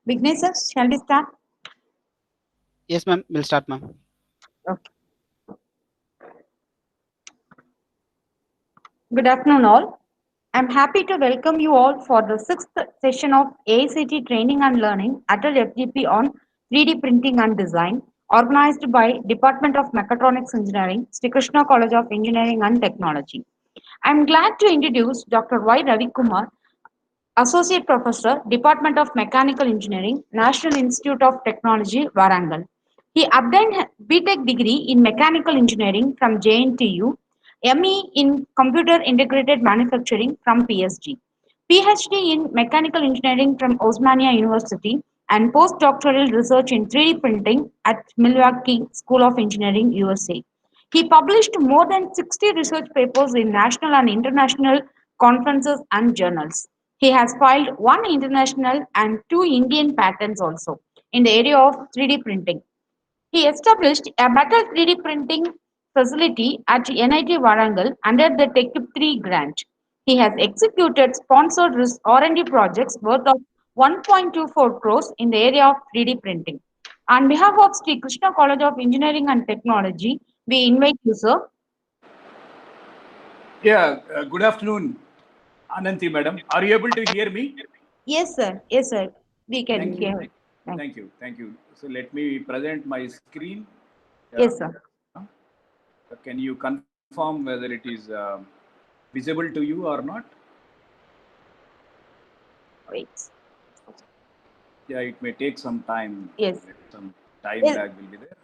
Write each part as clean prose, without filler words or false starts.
Vignesh, sir, shall we start? Yes, ma'am. We'll start, ma'am. Okay. Good afternoon, all. I'm happy to welcome you all for the sixth session of AICT Training and Learning at FGP on 3D Printing and Design, organized by Department of Mechatronics Engineering, Sri Krishna College of Engineering and Technology. I'm glad to introduce Dr. Y. Ravi Kumar, Associate Professor, Department of Mechanical Engineering, National Institute of Technology, Warangal. He obtained BTech degree in Mechanical Engineering from JNTU, ME in Computer Integrated Manufacturing from PSG, PhD in Mechanical Engineering from Osmania University, and postdoctoral research in 3D printing at Milwaukee School of Engineering, USA. He published more than 60 research papers in national and international conferences and journals. He has filed one international and two Indian patents also in the area of 3D printing. He established a metal 3D printing facility at NIT Warangal under the Tech3 grant. He has executed sponsored R&D projects worth of 1.24 crores in the area of 3D printing. On behalf of Sri Krishna College of Engineering and Technology, we invite you, sir. Yeah, good afternoon, Ananthi madam. Are you able to hear me? Yes, sir. Yes, sir. We can Thank you. hear. Thank Thank you. Thank you. So let me present my screen. you. Yeah. Yes, sir. Can you confirm whether it is visible to you or not? Wait. Yeah, it may take some time. Yes. Some time Yes. lag will be there.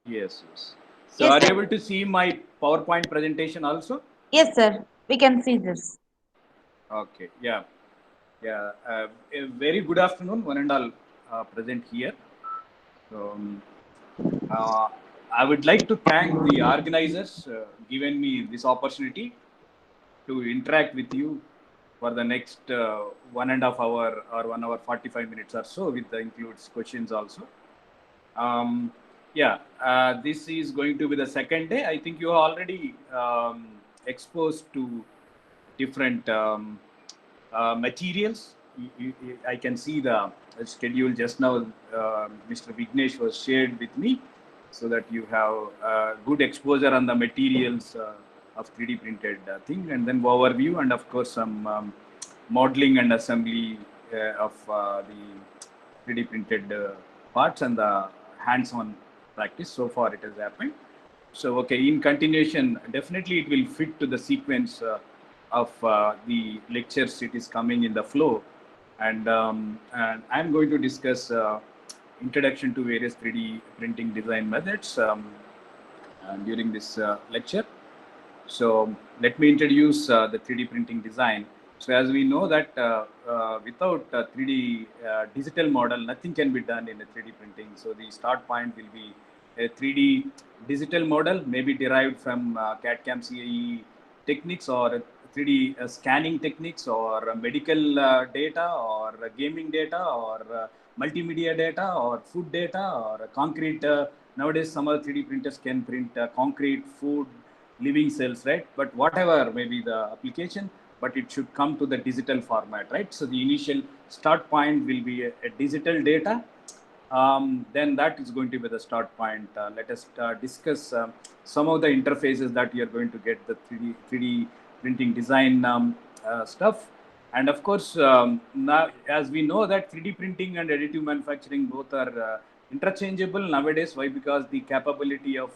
Yes, yes. So Yes, are you sir. able to see my PowerPoint presentation also? Yes, sir. We can see this. Okay. Yeah. Yeah. A very good afternoon, one and all present here. So, uh, I would like to thank the organizers given me this opportunity to interact with you for the next 1.5 hour or 1 hour 45 minutes or so, with the includes questions also. Um, yeah, this is going to be the second day. I think you are already exposed to different materials. I can see the schedule just now. Mr. Vignesh was shared with me, so that you have good exposure on the materials of 3D printed thing, and then overview, and of course some modeling and assembly of the 3D printed parts and the hands-on practice. So far, it has happened. So, okay, in continuation, definitely it will fit to the sequence of the lectures. It is coming in the flow, and I'm going to discuss introduction to various 3D printing design methods during this lecture. So let me introduce the 3D printing design. So as we know that without 3D digital model, nothing can be done in a 3D printing. So the start point will be a 3D digital model, maybe derived from CAD/CAM CAE techniques, or 3D scanning techniques, or medical data, or gaming data, or multimedia data, or food data, or concrete. Nowadays, some other 3D printers can print concrete, food, living cells, right? But whatever may be the application, but it should come to the digital format, right? So the initial start point will be a digital data. Then that is going to be the start point. Let us discuss some of the interfaces that you are going to get the 3D printing design stuff. And of course, now, as we know that 3D printing and additive manufacturing both are interchangeable nowadays. Why? Because the capability of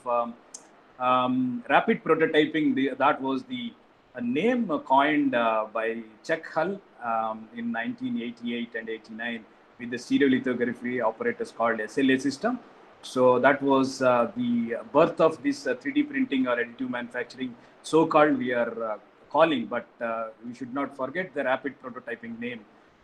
rapid prototyping, that was the name coined by Chuck Hull in 1988 and 89 with the stereolithography operators called SLA system. So that was the birth of this 3D printing or additive manufacturing, so-called we are calling, but we should not forget the rapid prototyping name.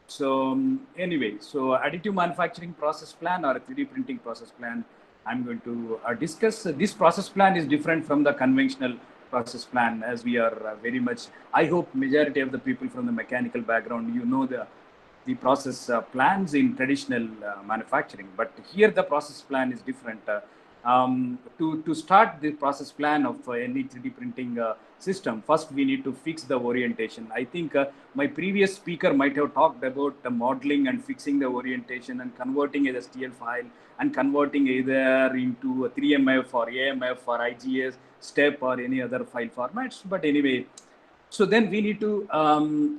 So anyway, so additive manufacturing process plan or a 3D printing process plan, I'm going to discuss. This process plan is different from the conventional process plan, as we are very much, I hope majority of the people from the mechanical background, you know the process plans in traditional manufacturing. But here the process plan is different. To start the process plan of any 3D printing system, first we need to fix the orientation. I think my previous speaker might have talked about modeling and fixing the orientation and converting a STL file and converting either into a 3MF or AMF or IGS, STEP or any other file formats. But anyway, so then we need to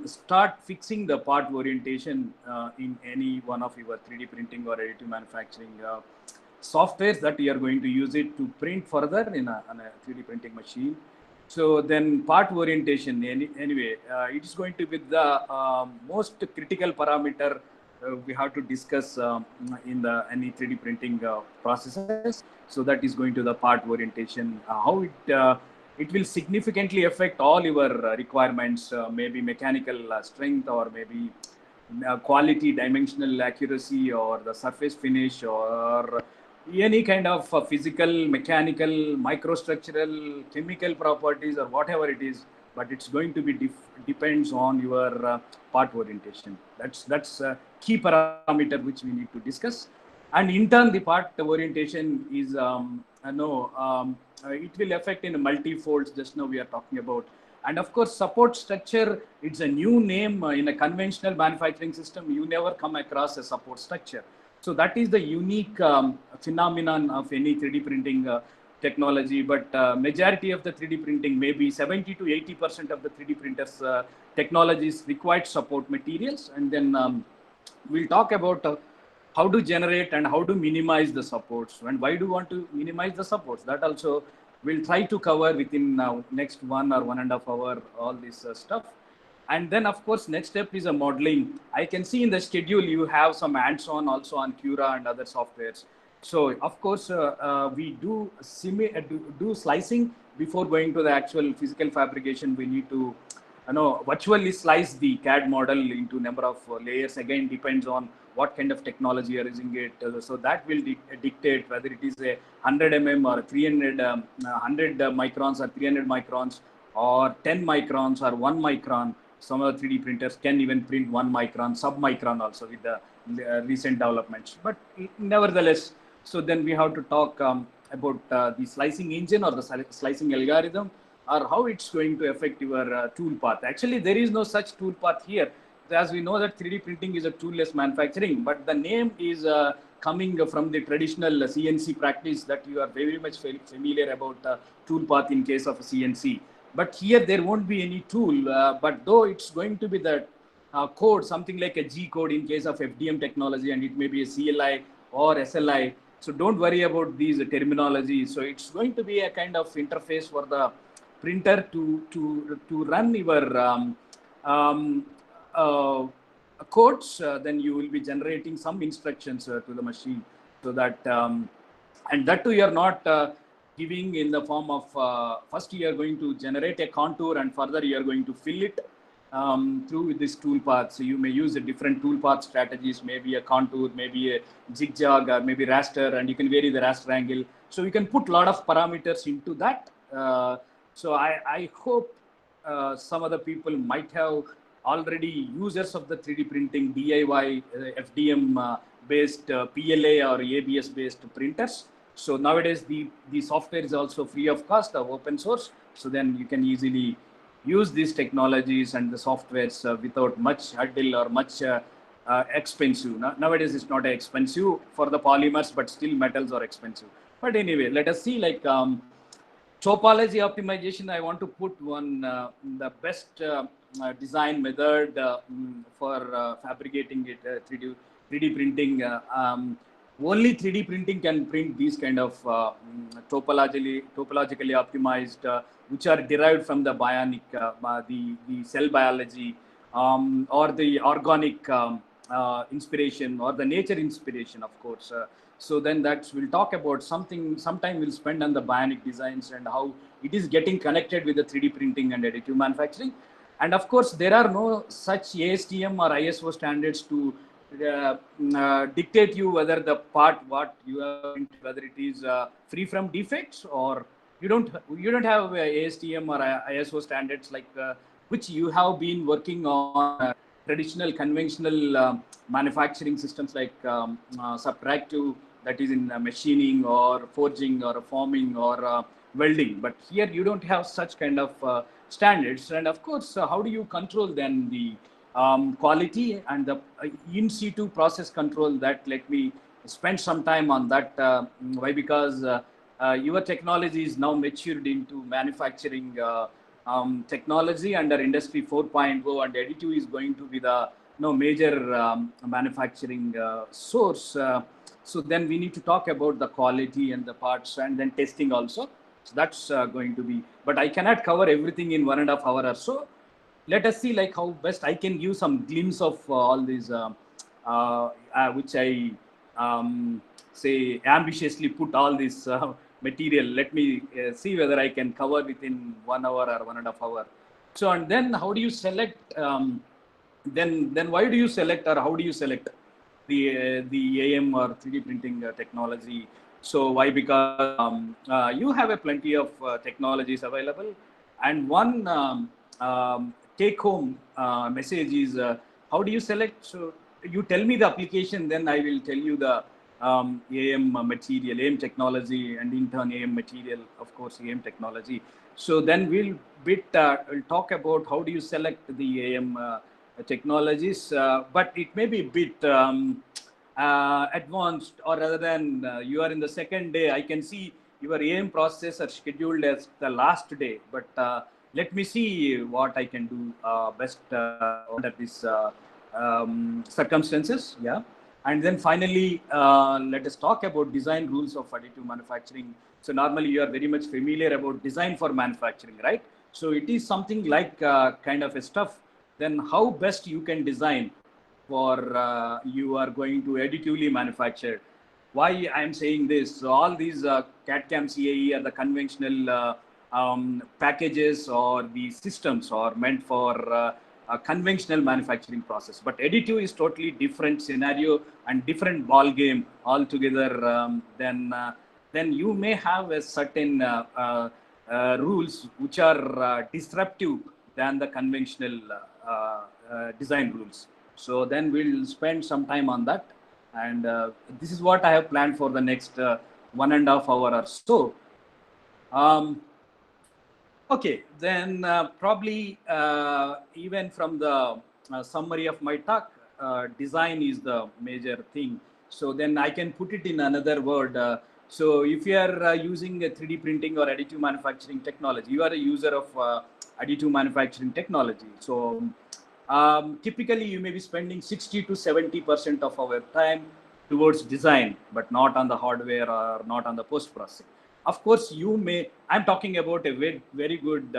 start fixing the part orientation in any one of your 3D printing or additive manufacturing softwares that you are going to use it to print further on a 3D printing machine. So then part orientation, anyway, it is going to be the most critical parameter we have to discuss in the any 3D printing processes. So that is going to the part orientation, how it will significantly affect all your requirements, maybe mechanical strength or maybe quality, dimensional accuracy, or the surface finish, or any kind of physical, mechanical, microstructural, chemical properties, or whatever it is. But it's going to be depends on your part orientation. That's a key parameter which we need to discuss. And in turn, the part orientation is it will affect in multi-folds. Just now we are talking about. And of course, support structure, it's a new name in a conventional manufacturing system. You never come across a support structure. So that is the unique phenomenon of any 3D printing technology. But majority of the 3D printing, maybe 70 to 80% of the 3D printers technologies required support materials. And then we'll talk about how to generate and how to minimize the supports, and why do you want to minimize the supports. That also we'll try to cover within next 1 or 1.5 hours, all this stuff. And then of course next step is a modeling. I can see in the schedule you have some hands-on also on Cura and other softwares. So of course we do slicing before going to the actual physical fabrication. We need to virtually slice the CAD model into number of layers. Again, depends on what kind of technology you are using it. So that will dictate whether it is a 100 mm or 100 microns or 300 microns or 10 microns or 1 micron. Some of the 3D printers can even print 1 micron, sub-micron also with the recent developments. But nevertheless, so then we have to talk about the slicing engine or the slicing algorithm, or how it's going to affect your tool path. Actually, there is no such tool path here. As we know that 3D printing is a toolless manufacturing, but the name is coming from the traditional CNC practice that you are very much familiar about tool path in case of CNC. But here there won't be any tool, but though it's going to be the code, something like a G code in case of FDM technology, and it may be a CLI or SLI. So don't worry about these terminologies. So it's going to be a kind of interface for the printer to run your codes. Then you will be generating some instructions to the machine, so that and that too you are not giving in the form of first you are going to generate a contour, and further you are going to fill it through this tool path. So you may use a different tool path strategies, maybe a contour, maybe a zigzag, or maybe raster, and you can vary the raster angle. So you can put a lot of parameters into that. So I hope some of the people might have already users of the 3D printing DIY FDM based PLA or ABS based printers. So nowadays the software is also free of cost, of open source. So then you can easily use these technologies and the softwares without much hurdle or much expensive. Nowadays it's not expensive for the polymers, but still metals are expensive. But anyway, let us see like topology optimization. I want to put one the best design method for fabricating it 3D printing. Only 3D printing can print these kind of topologically optimized, which are derived from the bionic, the cell biology, or the organic inspiration, or the nature inspiration, of course. So then we'll talk about sometime we'll spend on the bionic designs and how it is getting connected with the 3D printing and additive manufacturing. And of course, there are no such ASTM or ISO standards to dictate you whether the part what you are, whether it is free from defects, or you don't have ASTM or ISO standards like which you have been working on traditional conventional manufacturing systems like Subtractive, that is in machining or forging or forming or welding. But here you don't have such kind of standards. And of course, how do you control then the quality and the in situ process control? That let me spend some time on that. Why? Because your technology is now matured into manufacturing technology under Industry 4.0, and additive is going to be the major manufacturing source. So then we need to talk about the quality and the parts, and then testing also. So that's going to be, but I cannot cover everything in 1.5 hours or so. Let us see like how best I can give some glimpse of all these, which I say ambitiously put all this material. Let me see whether I can cover within 1 hour or 1.5 hours. So, and then how do you select? Then why do you select, or how do you select the AM or 3D printing technology? So why? Because you have a plenty of technologies available, and one take-home message is how do you select? So you tell me the application, then I will tell you the AM material, AM technology, and in turn AM material, of course, AM technology. So then we'll talk about how do you select the AM technologies, but it may be a bit advanced, or rather than you are in the second day. I can see your AM process are scheduled as the last day, but let me see what I can do best under these circumstances. Yeah. And then finally, let us talk about design rules of additive manufacturing. So normally you are very much familiar about design for manufacturing, right? So it is something like kind of a stuff. Then how best you can design for you are going to additively manufacture. Why I am saying this? So all these CAD/CAM CAE are the conventional packages or the systems are meant for a conventional manufacturing process, but additive is totally different scenario and different ball game altogether. Then you may have a certain rules which are disruptive than the conventional design rules. So then we'll spend some time on that, and this is what I have planned for the next 1.5 hours or so. Okay, then probably even from the summary of my talk, design is the major thing. So then I can put it in another word. So if you are using a 3D printing or additive manufacturing technology, you are a user of additive manufacturing technology. So typically you may be spending 60 to 70% of our time towards design, but not on the hardware or not on the post-processing. Of course, you may, I'm talking about a very, very good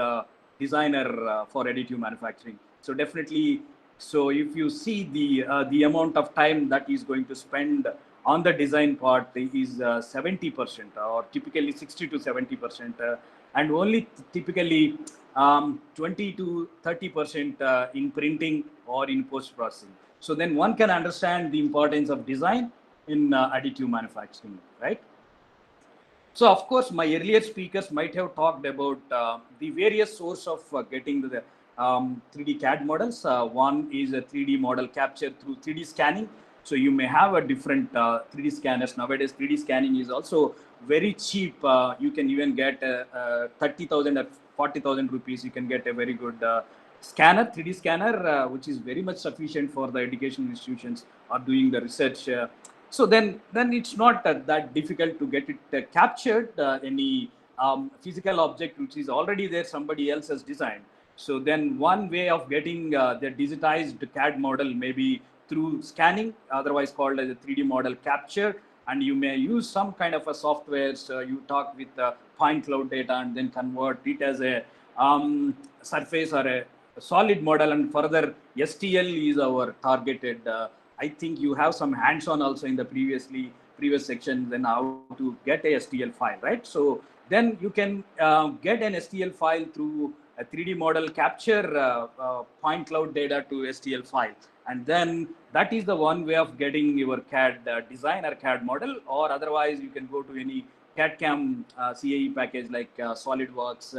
designer for additive manufacturing. So definitely, so if you see the amount of time that is going to spend on the design part is 70% or typically 60 to 70%, and only typically 20 to 30% in printing or in post-processing. So then one can understand the importance of design in additive manufacturing, right? So of course, my earlier speakers might have talked about the various source of getting the 3D CAD models. One is a 3D model capture through 3D scanning. So you may have a different 3D scanners. Nowadays, 3D scanning is also very cheap. You can even get 30,000 or 40,000 rupees. You can get a very good scanner, 3D scanner, which is very much sufficient for the educational institutions or doing the research. So then it's not that difficult to get it captured, any physical object which is already there, somebody else has designed. So then one way of getting the digitized CAD model may be through scanning, otherwise called as a 3D model capture. And you may use some kind of a software. So you talk with point cloud data and then convert it as a surface or a solid model. And further, STL is our targeted. I think you have some hands-on also in the previous section, then how to get a STL file, right? So then you can get an STL file through a 3D model capture point cloud data to STL file. And then that is the one way of getting your CAD design or CAD model, or otherwise you can go to any CAD/CAM CAE package like SolidWorks,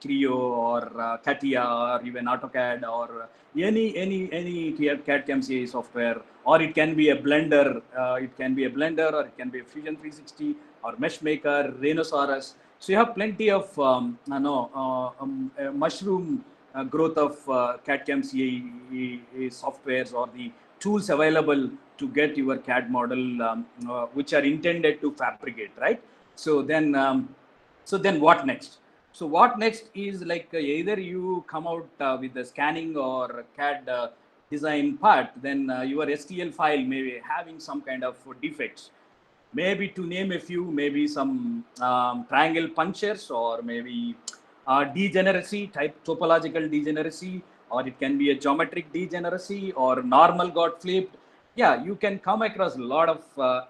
Creo, or CATIA, or even AutoCAD, or any CAD/CAM CAE software, or it can be a Blender. It can be a Blender, or it can be a Fusion 360, or Meshmaker, Rhinoceros. So you have plenty of mushroom growth of CAD/CAM CAE softwares, or the tools available to get your CAD model, which are intended to fabricate, right? So then what next? So what next is like either you come out with the scanning or CAD design part, then your STL file may be having some kind of defects. Maybe, to name a few, maybe some triangle punctures, or maybe degeneracy, type topological degeneracy, or it can be a geometric degeneracy, or normal got flipped. Yeah, you can come across a lot of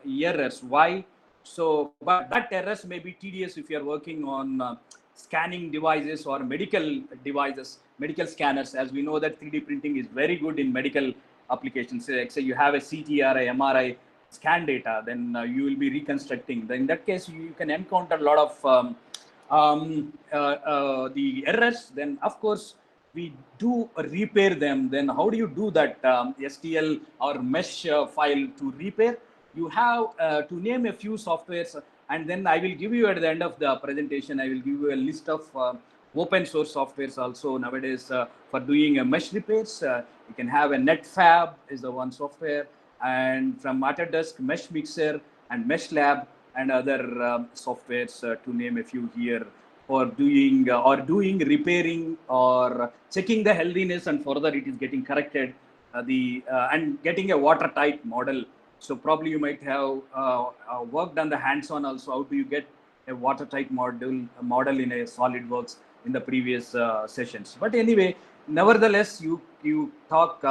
errors. Why? So, but that errors may be tedious if you are working on scanning devices or medical devices, medical scanners. As we know that 3D printing is very good in medical applications. Say you have a CT or a MRI scan data, then you will be reconstructing. Then in that case, you can encounter a lot of the errors. Then of course we do repair them. Then how do you do that STL or mesh file to repair? You have to name a few softwares, and then I will give you at the end of the presentation, I will give you a list of open source softwares also nowadays for doing mesh repairs. You can have a NetFab is the one software, and from Autodesk Mesh Mixer and Mesh Lab and other softwares, to name a few here, for doing repairing or checking the healthiness, and further it is getting corrected, and getting a watertight model. So probably you might have worked on the hands-on also. How do you get a watertight model in a SolidWorks in the previous sessions? But anyway, nevertheless, you talk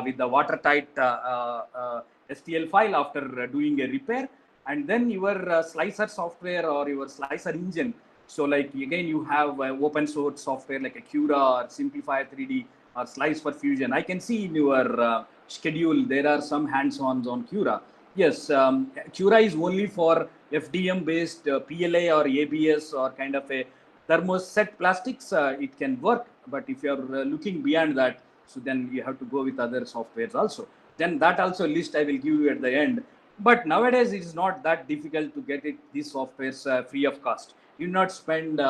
with the watertight STL file after doing a repair, and then your slicer software or your slicer engine. So like again, you have open source software like a Cura or Simplifier 3D or Slice for Fusion. I can see in your schedule there are some hands-ons on Cura. Yes, Cura is only for FDM based PLA or ABS or kind of a thermoset plastics. It can work, but if you are looking beyond that, so then you have to go with other softwares also. Then that also list I will give you at the end. But nowadays it is not that difficult to get these softwares free of cost. You not spend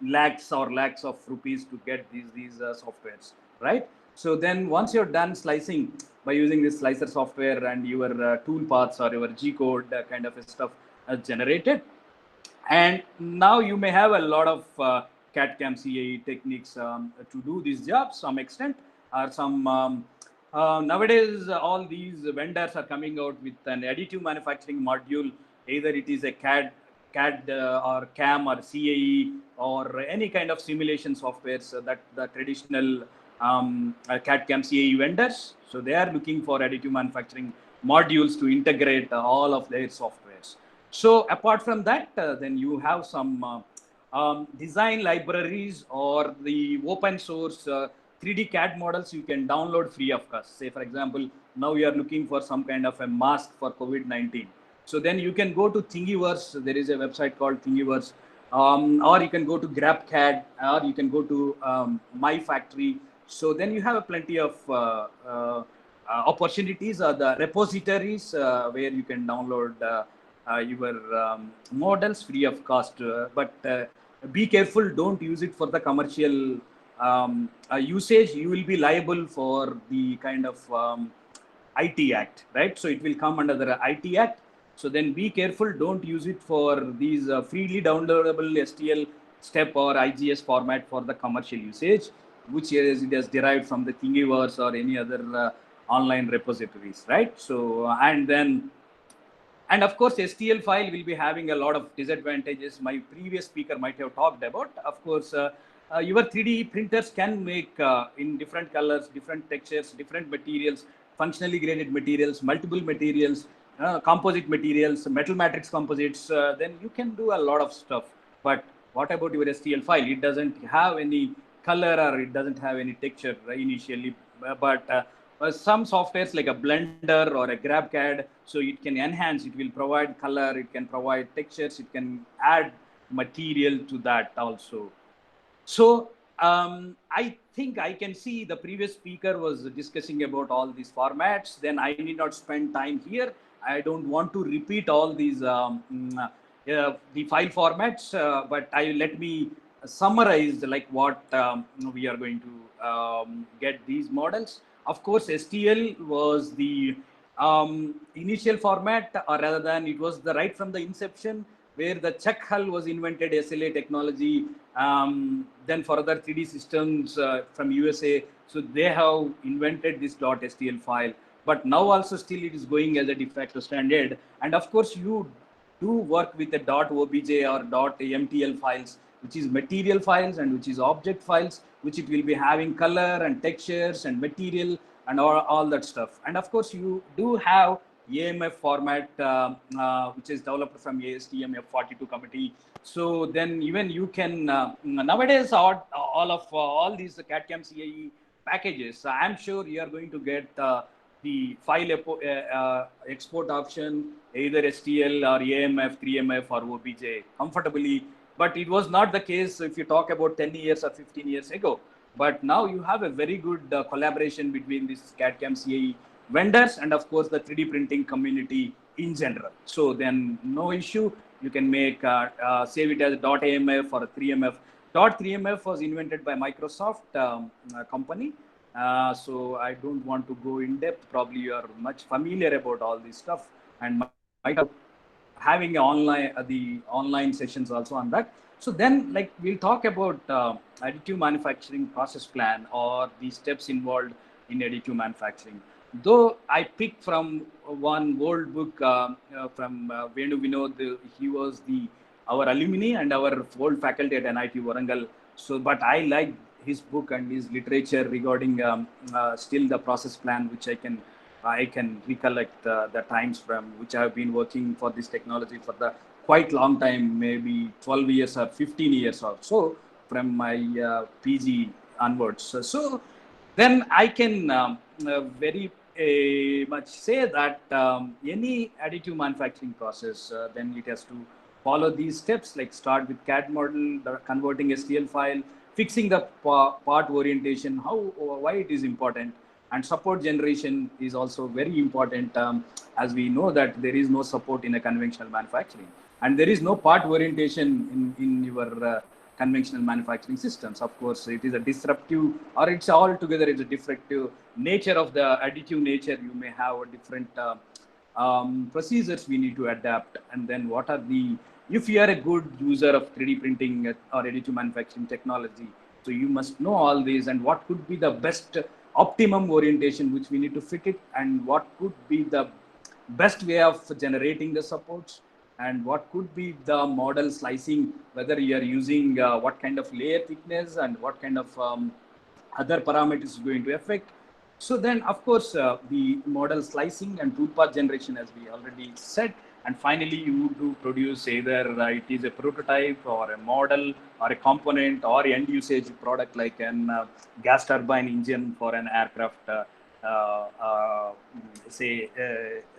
lakhs of rupees to get these softwares, right? So then once you're done slicing by using this slicer software, and your tool paths or your G code kind of stuff generated, and now you may have a lot of CAD/CAM CAE techniques to do this job some extent, or some nowadays all these vendors are coming out with an additive manufacturing module. Either it is a CAD or CAM or CAE or any kind of simulation softwares that the traditional CAD/CAM CAE vendors. So they are looking for additive manufacturing modules to integrate all of their softwares. So apart from that, then you have some design libraries or the open source 3D CAD models you can download free of cost. Say, for example, now you are looking for some kind of a mask for COVID-19. So then you can go to Thingiverse. There is a website called Thingiverse. Or you can go to GrabCAD, or you can go to MyFactory. So then you have plenty of opportunities, or the repositories where you can download your models free of cost. But be careful, don't use it for the commercial usage. You will be liable for the kind of IT Act, right? So it will come under the IT Act. So then be careful, don't use it for these freely downloadable STL step or IGS format for the commercial usage, which is it is derived from the Thingiverse or any other online repositories, right? So, and of course, STL file will be having a lot of disadvantages. My previous speaker might have talked about. Of course, your 3D printers can make in different colors, different textures, different materials, functionally graded materials, multiple materials, composite materials, metal matrix composites. Then you can do a lot of stuff. But what about your STL file? It doesn't have any color, or it doesn't have any texture initially. But some softwares like a Blender or a GrabCAD, so it can enhance, it will provide color, it can provide textures, it can add material to that also. So I think I can see the previous speaker was discussing about all these formats. Then I need not spend time here. I don't want to repeat all these the file formats, but I let me summarize like what we are going to get these models. Of course, STL was the initial format, or rather than it was the right from the inception, where the Chuck Hull was invented, SLA technology. Then further 3D systems from USA, so they have invented this .stl file. But now also still it is going as a de facto standard. And of course, you do work with the .obj or .mtl files, which is material files and which is object files, which it will be having color and textures and material and all that stuff. And of course, you do have AMF format, which is developed from ASTM F42 committee. So then even you can, nowadays, all these CAD/CAM CAE packages, I'm sure you are going to get the file export option, either STL or AMF, 3MF or OBJ comfortably. But it was not the case if you talk about 10 years or 15 years ago. But now you have a very good collaboration between this CAD/CAM CAE vendors and of course the 3D printing community in general. So then no issue, you can make save it as .amf or a 3mf. .3mf was invented by Microsoft company. So I don't want to go in depth. Probably you are much familiar about all this stuff and might have having the online sessions also on that. So then like we'll talk about additive manufacturing process plan or the steps involved in additive manufacturing. Though I picked from one old book from Venu Vinod, he was our alumni and our old faculty at NIT Warangal. So, but I like his book and his literature regarding still the process plan, which I can recollect the times from which I have been working for this technology for the quite long time, maybe 12 years or 15 years or so from my PG onwards. So then I can very much say that any additive manufacturing process, then it has to follow these steps, like start with CAD model, converting STL file, fixing the part orientation, why it is important, and support generation is also very important, as we know that there is no support in a conventional manufacturing, and there is no part orientation in your conventional manufacturing systems. Of course, it is a disruptive, or it's altogether it's a defective nature of the additive nature. You may have a different procedures we need to adapt. And then what are if you are a good user of 3D printing or additive manufacturing technology, so you must know all these and what could be the best optimum orientation which we need to fit it, and what could be the best way of generating the supports, and what could be the model slicing, whether you are using what kind of layer thickness and what kind of other parameters is going to affect. So then, of course, the model slicing and toolpath generation, as we already said, and finally you do produce either it is a prototype or a model or a component or end usage product like an gas turbine engine for an aircraft, say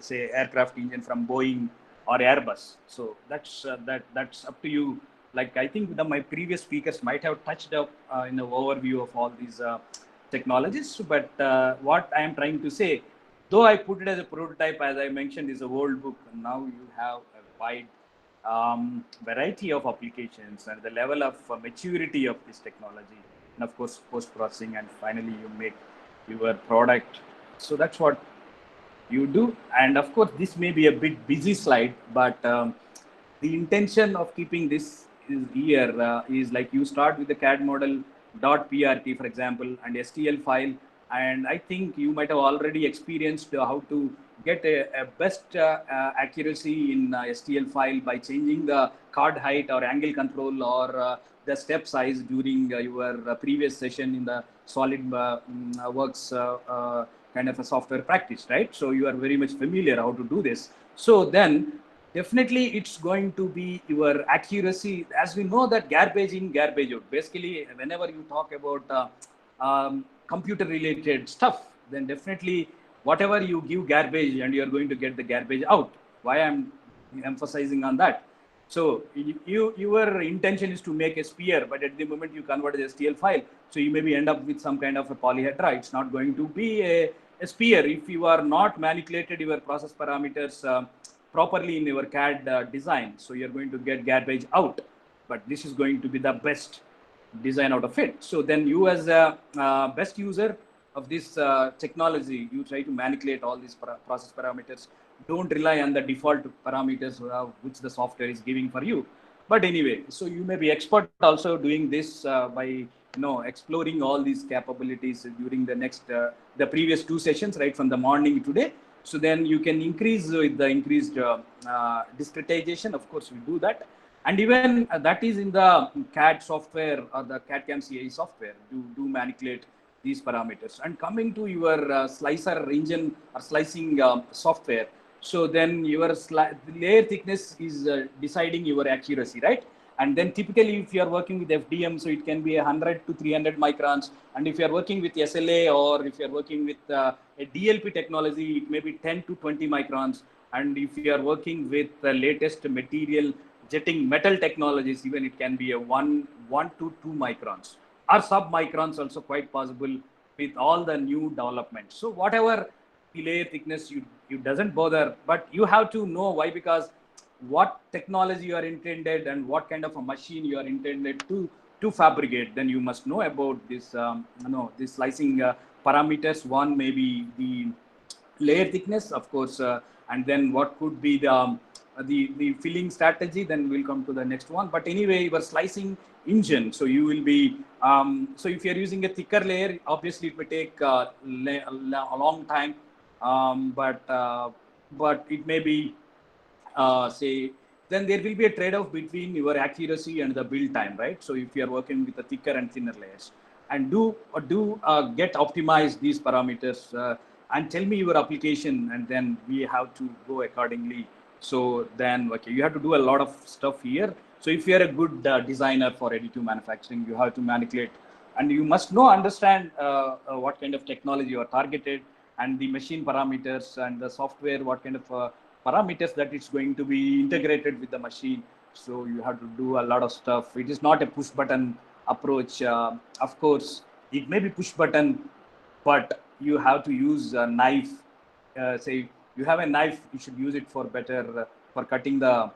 aircraft engine from Boeing or Airbus. So that's up to you. Like I think my previous speakers might have touched up in an overview of all these technologies, but what I am trying to say, though I put it as a prototype, as I mentioned, is a old book. Now you have a wide variety of applications and the level of maturity of this technology, and of course post-processing, and finally you make your product. So that's what you do. And of course, this may be a bit busy slide, but the intention of keeping this is like you start with the CAD model .prt, for example, and STL file. And I think you might have already experienced how to get a best accuracy in STL file by changing the card height or angle control or the step size during your previous session in the SolidWorks kind of a software practice, right? So you are very much familiar how to do this. So then definitely it's going to be your accuracy. As we know that garbage in, garbage out. Basically, whenever you talk about computer related stuff, then definitely whatever you give garbage and you're going to get the garbage out. Why I'm emphasizing on that. So your intention is to make a sphere, but at the moment you convert the STL file, so you maybe end up with some kind of a polyhedra. It's not going to be a sphere if you are not manipulated your process parameters properly in your CAD design. So you're going to get garbage out, but this is going to be the best design out of it. So then you as a best user of this technology, you try to manipulate all these process parameters. Don't rely on the default parameters which the software is giving for you. But anyway, so you may be expert also doing this by exploring all these capabilities during the previous 2 sessions, right from the morning today. So then you can increase with the increased discretization. Of course, we do that. And even that is in the CAD software or the CAD-CAM CAE software do manipulate these parameters. And coming to your slicer engine or slicing software, so then your layer thickness is deciding your accuracy, right? And then typically if you are working with FDM, so it can be 100 to 300 microns. And if you are working with SLA or if you are working with a DLP technology, it may be 10 to 20 microns. And if you are working with the latest material jetting metal technologies, even it can be a 1 to 2 microns or sub microns also quite possible with all the new developments. So whatever the layer thickness, you doesn't bother, but you have to know why, because what technology you are intended and what kind of a machine you are intended to fabricate, then you must know about this this slicing parameters. One may be the layer thickness, of course, and then what could be the filling strategy. Then we'll come to the next one. But anyway, your slicing engine, so you will be so if you're using a thicker layer, obviously it may take a long time, but it may be say, then there will be a trade-off between your accuracy and the build time, right? So if you are working with the thicker and thinner layers, and do get optimized these parameters and tell me your application, and then we have to go accordingly. So then, okay, you have to do a lot of stuff here. So if you are a good designer for additive manufacturing, you have to manipulate, and you must understand what kind of technology you are targeted, and the machine parameters and the software, what kind of parameters that it's going to be integrated with the machine. So you have to do a lot of stuff. It is not a push button approach. Of course, it may be push button, but you have to use a knife. Say you have a knife, you should use it for better for cutting the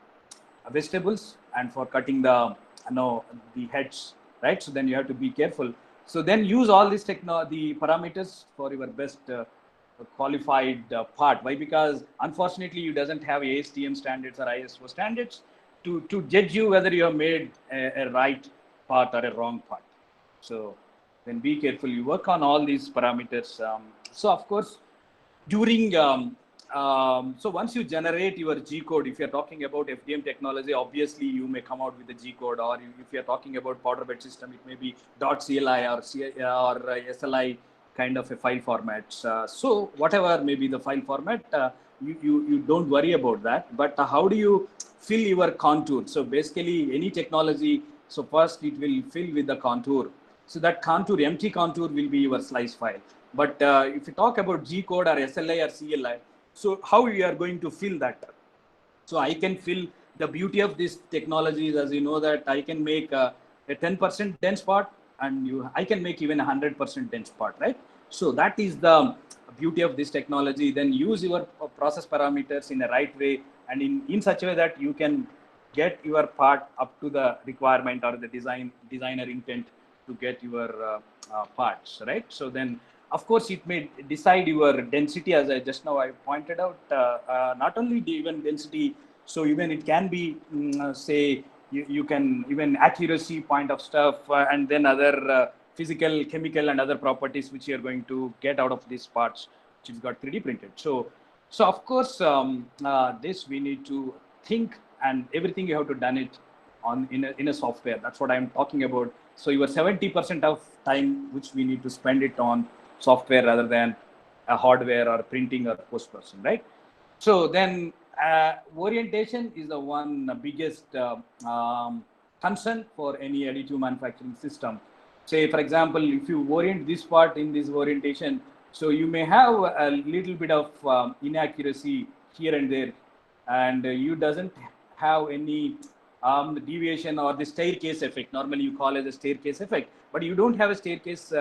vegetables and for cutting the the heads, right? So then you have to be careful. So then use all these the parameters for your best qualified part. Why? Because unfortunately you doesn't have ASTM standards or ISO standards to judge you whether you have made a right part or a wrong part. So then be careful. You work on all these parameters. So of course, during so once you generate your G code, if you're talking about FDM technology, obviously you may come out with the G code, or if you're talking about powder bed system, it may be .CLI or SLI kind of a file format. So whatever may be the file format, you don't worry about that. But how do you fill your contour? So basically any technology, so first it will fill with the contour. So that contour, empty contour will be your slice file. But if you talk about G code or SLI or CLI, so how we are going to fill that? So I can fill, the beauty of this technology is, as you know, that I can make a 10% dense part, and I can make even 100% dense part, right? So that is the beauty of this technology. Then use your process parameters in the right way, and in such a way that you can get your part up to the requirement or the designer intent to get your parts, right? So then, of course, it may decide your density, as I just now I pointed out. Not only even density, so even it can be say you can even accuracy point of stuff, and then other physical, chemical, and other properties which you are going to get out of these parts, which is got 3D printed. So of course, this we need to think, and everything you have to done it on in a software. That's what I'm talking about. So your 70% of time which we need to spend it on software rather than a hardware or printing or post-processing, right? So then orientation is the one biggest concern for any additive manufacturing system. Say, for example, if you orient this part in this orientation, So you may have a little bit of inaccuracy here and there, and you doesn't have any deviation or the staircase effect. Normally you call it a staircase effect, but you don't have a staircase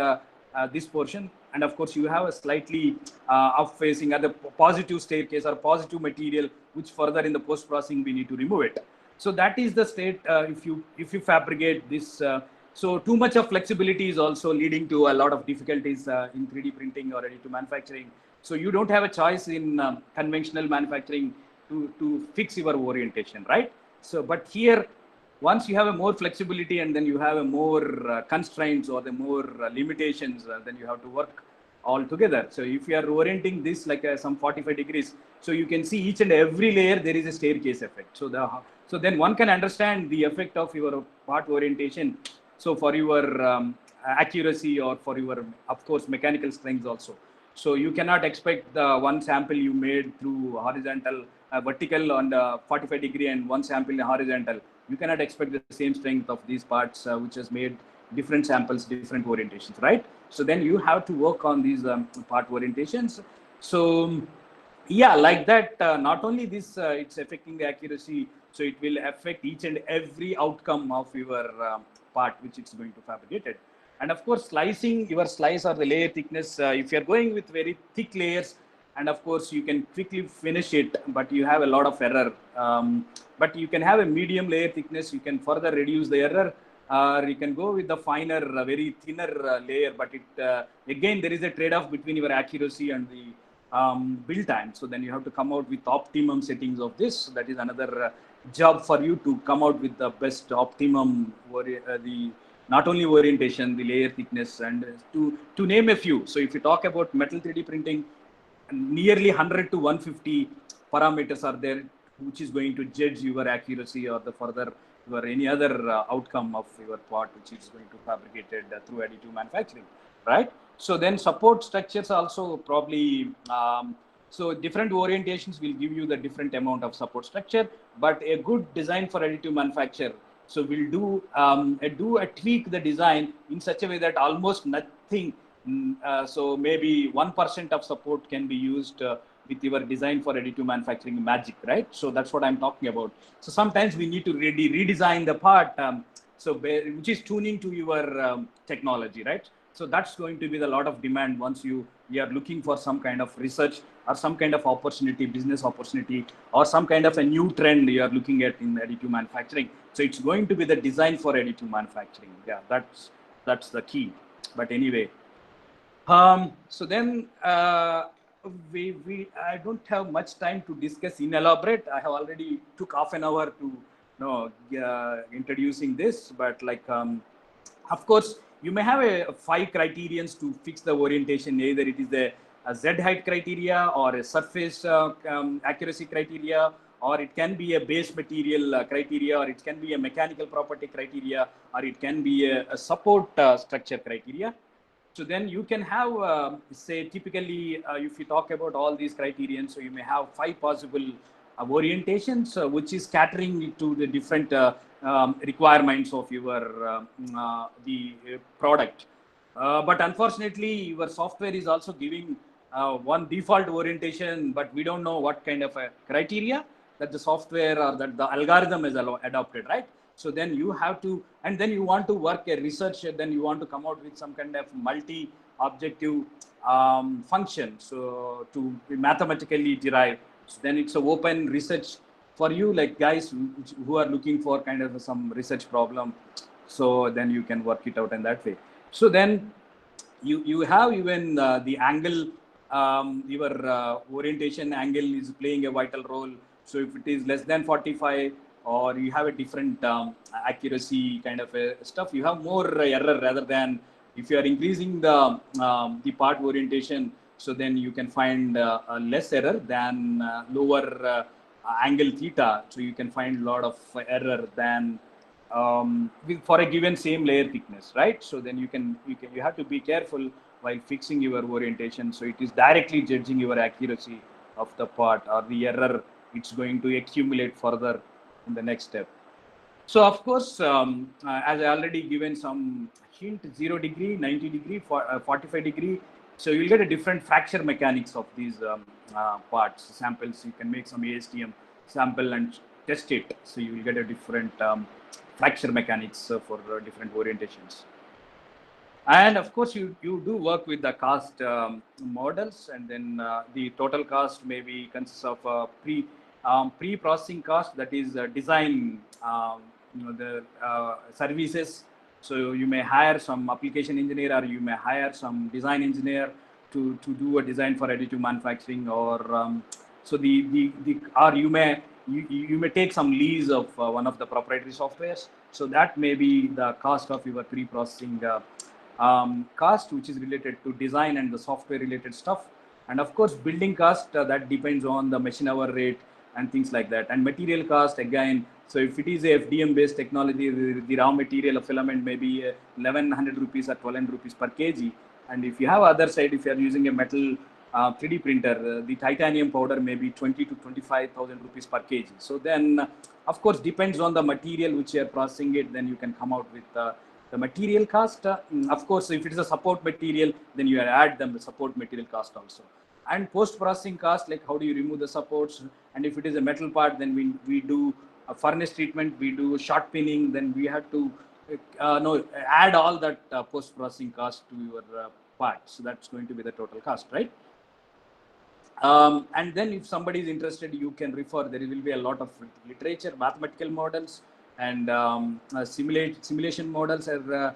this portion. And of course you have a slightly up facing other positive staircase or positive material, which further in the post processing we need to remove it. So that is the state if you fabricate this. So too much of flexibility is also leading to a lot of difficulties in 3D printing or ready to manufacturing. So you don't have a choice in conventional manufacturing to fix your orientation, right? So, but here, once you have a more flexibility and then you have a more constraints or the more limitations, then you have to work all together. So if you are orienting this like some 45 degrees, so you can see each and every layer there is a staircase effect. So then one can understand the effect of your part orientation. So for your accuracy or for your, of course, mechanical strength also. So you cannot expect the one sample you made through horizontal, vertical on the 45 degree and one sample in horizontal. You cannot expect the same strength of these parts, which has made different samples, different orientations, right? So then you have to work on these part orientations. So yeah, like that, not only this, it's affecting the accuracy, so it will affect each and every outcome of your part which it's going to fabricate it. And of course, slicing your slice or the layer thickness, if you're going with very thick layers, and of course you can quickly finish it, but you have a lot of error. But you can have a medium layer thickness, you can further reduce the error, or you can go with the finer, very thinner layer, but it again there is a trade-off between your accuracy and the build time. So then you have to come out with optimum settings of this. That is another job for you to come out with the best optimum the not only orientation, the layer thickness, and to name a few. So if you talk about metal 3D printing, nearly 100 to 150 parameters are there, which is going to judge your accuracy or the further or any other outcome of your part, which is going to fabricated through additive manufacturing, right? So then support structures also probably, so different orientations will give you the different amount of support structure, but a good design for additive manufacture. So we'll do a tweak the design in such a way that almost nothing, so maybe 1% of support can be used with your design for additive manufacturing magic, right? So that's what I'm talking about. So sometimes we need to really redesign the part, which is tuning to your technology, right? So that's going to be the lot of demand once you are looking for some kind of research or some kind of opportunity, business opportunity, or some kind of a new trend you are looking at in additive manufacturing. So it's going to be the design for additive manufacturing. Yeah, that's the key. But anyway, so then I don't have much time to discuss in elaborate. I have already took half an hour to introducing this, but like of course you may have a 5 criterions to fix the orientation. Either it is a Z height criteria or a surface accuracy criteria, or it can be a base material criteria, or it can be a mechanical property criteria, or it can be a support structure criteria. So then you can have, say, typically, if you talk about all these criterion, so you may have 5 possible orientations, which is catering to the different requirements of your the product. But unfortunately, your software is also giving one default orientation, but we don't know what kind of a criteria that the software or that the algorithm is adopted, right? So then you have to, and then you want to work a research, then you want to come out with some kind of multi-objective function, so to mathematically derive. So then it's an open research for you, like guys who are looking for kind of some research problem. So then you can work it out in that way. So then you have even the angle, your orientation angle is playing a vital role. So if it is less than 45, or you have a different accuracy kind of stuff, you have more error rather than if you are increasing the part orientation. So then you can find less error than lower angle theta. So you can find a lot of error than for a given same layer thickness, right? So then you have to be careful while fixing your orientation. So it is directly judging your accuracy of the part, or the error it's going to accumulate further in the next step. So of course, as I already given some hint, 0 degree, 90 degree, 45 degree, So you'll get a different fracture mechanics of these parts, samples. You can make some ASTM sample and test it. So you will get a different fracture mechanics for different orientations. And of course, you do work with the cost models, and then the total cost maybe consists of pre-processing cost, that is design, the services. So you may hire some application engineer, or you may hire some design engineer to do a design for additive manufacturing, or so or you may take some lease of one of the proprietary softwares. So that may be the cost of your pre-processing cost, which is related to design and the software related stuff. And of course, building cost, that depends on the machine hour rate and things like that. And material cost, again, so if it is a FDM based technology, the raw material of filament may be 1100 rupees or 1200 rupees per kg. And if you have other side, if you are using a metal 3D printer, the titanium powder may be 20 to 25,000 rupees per kg. So then, of course, depends on the material which you are processing it, then you can come out with the material cost. Of course, if it is a support material, then you add them the support material cost also. And post-processing cost, like how do you remove the supports? And if it is a metal part, then we do a furnace treatment, we do short pinning, then we have to add all that post-processing cost to your part. So that's going to be the total cost, right? And then if somebody is interested, you can refer, there will be a lot of literature, mathematical models, and simulation models are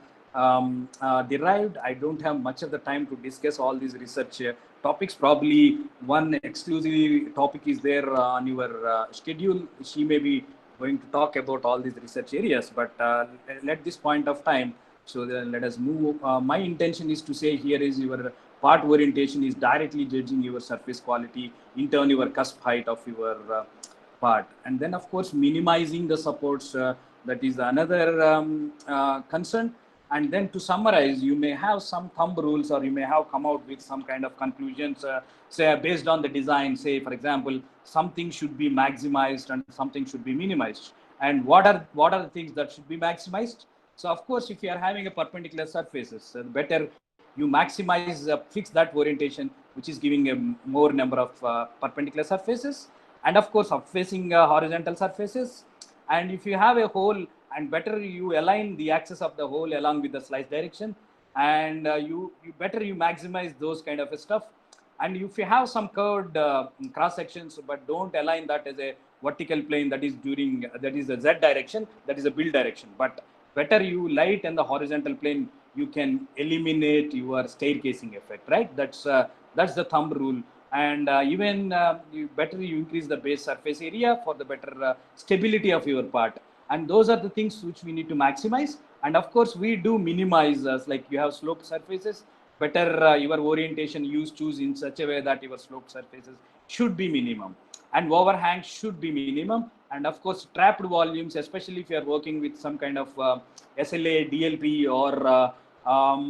derived. I don't have much of the time to discuss all these research topics. Probably one exclusive topic is there on your schedule. She may be going to talk about all these research areas, but at this point of time, so then let us move. My intention is to say here is your part orientation is directly judging your surface quality, in turn your cusp height of your part. And then of course, minimizing the supports, that is another concern. And then to summarize, you may have some thumb rules, or you may have come out with some kind of conclusions, say based on the design. Say, for example, something should be maximized and something should be minimized. And what are the things that should be maximized? So of course, if you are having a perpendicular surfaces, better you maximize, fix that orientation, which is giving a more number of perpendicular surfaces, and of course upfacing horizontal surfaces. And if you have a hole, and better you align the axis of the hole along with the slice direction, and you maximize those kind of stuff. And if you have some curved cross sections, but don't align that as a vertical plane, that is the Z direction, that is a build direction, but better you light in the horizontal plane, you can eliminate your staircasing effect, right? That's the thumb rule. And even better you increase the base surface area for the better stability of your part. And those are the things which we need to maximize. And of course, we do minimize, like you have sloped surfaces, better your orientation choose in such a way that your sloped surfaces should be minimum, and overhang should be minimum. And of course, trapped volumes, especially if you are working with some kind of SLA, DLP, or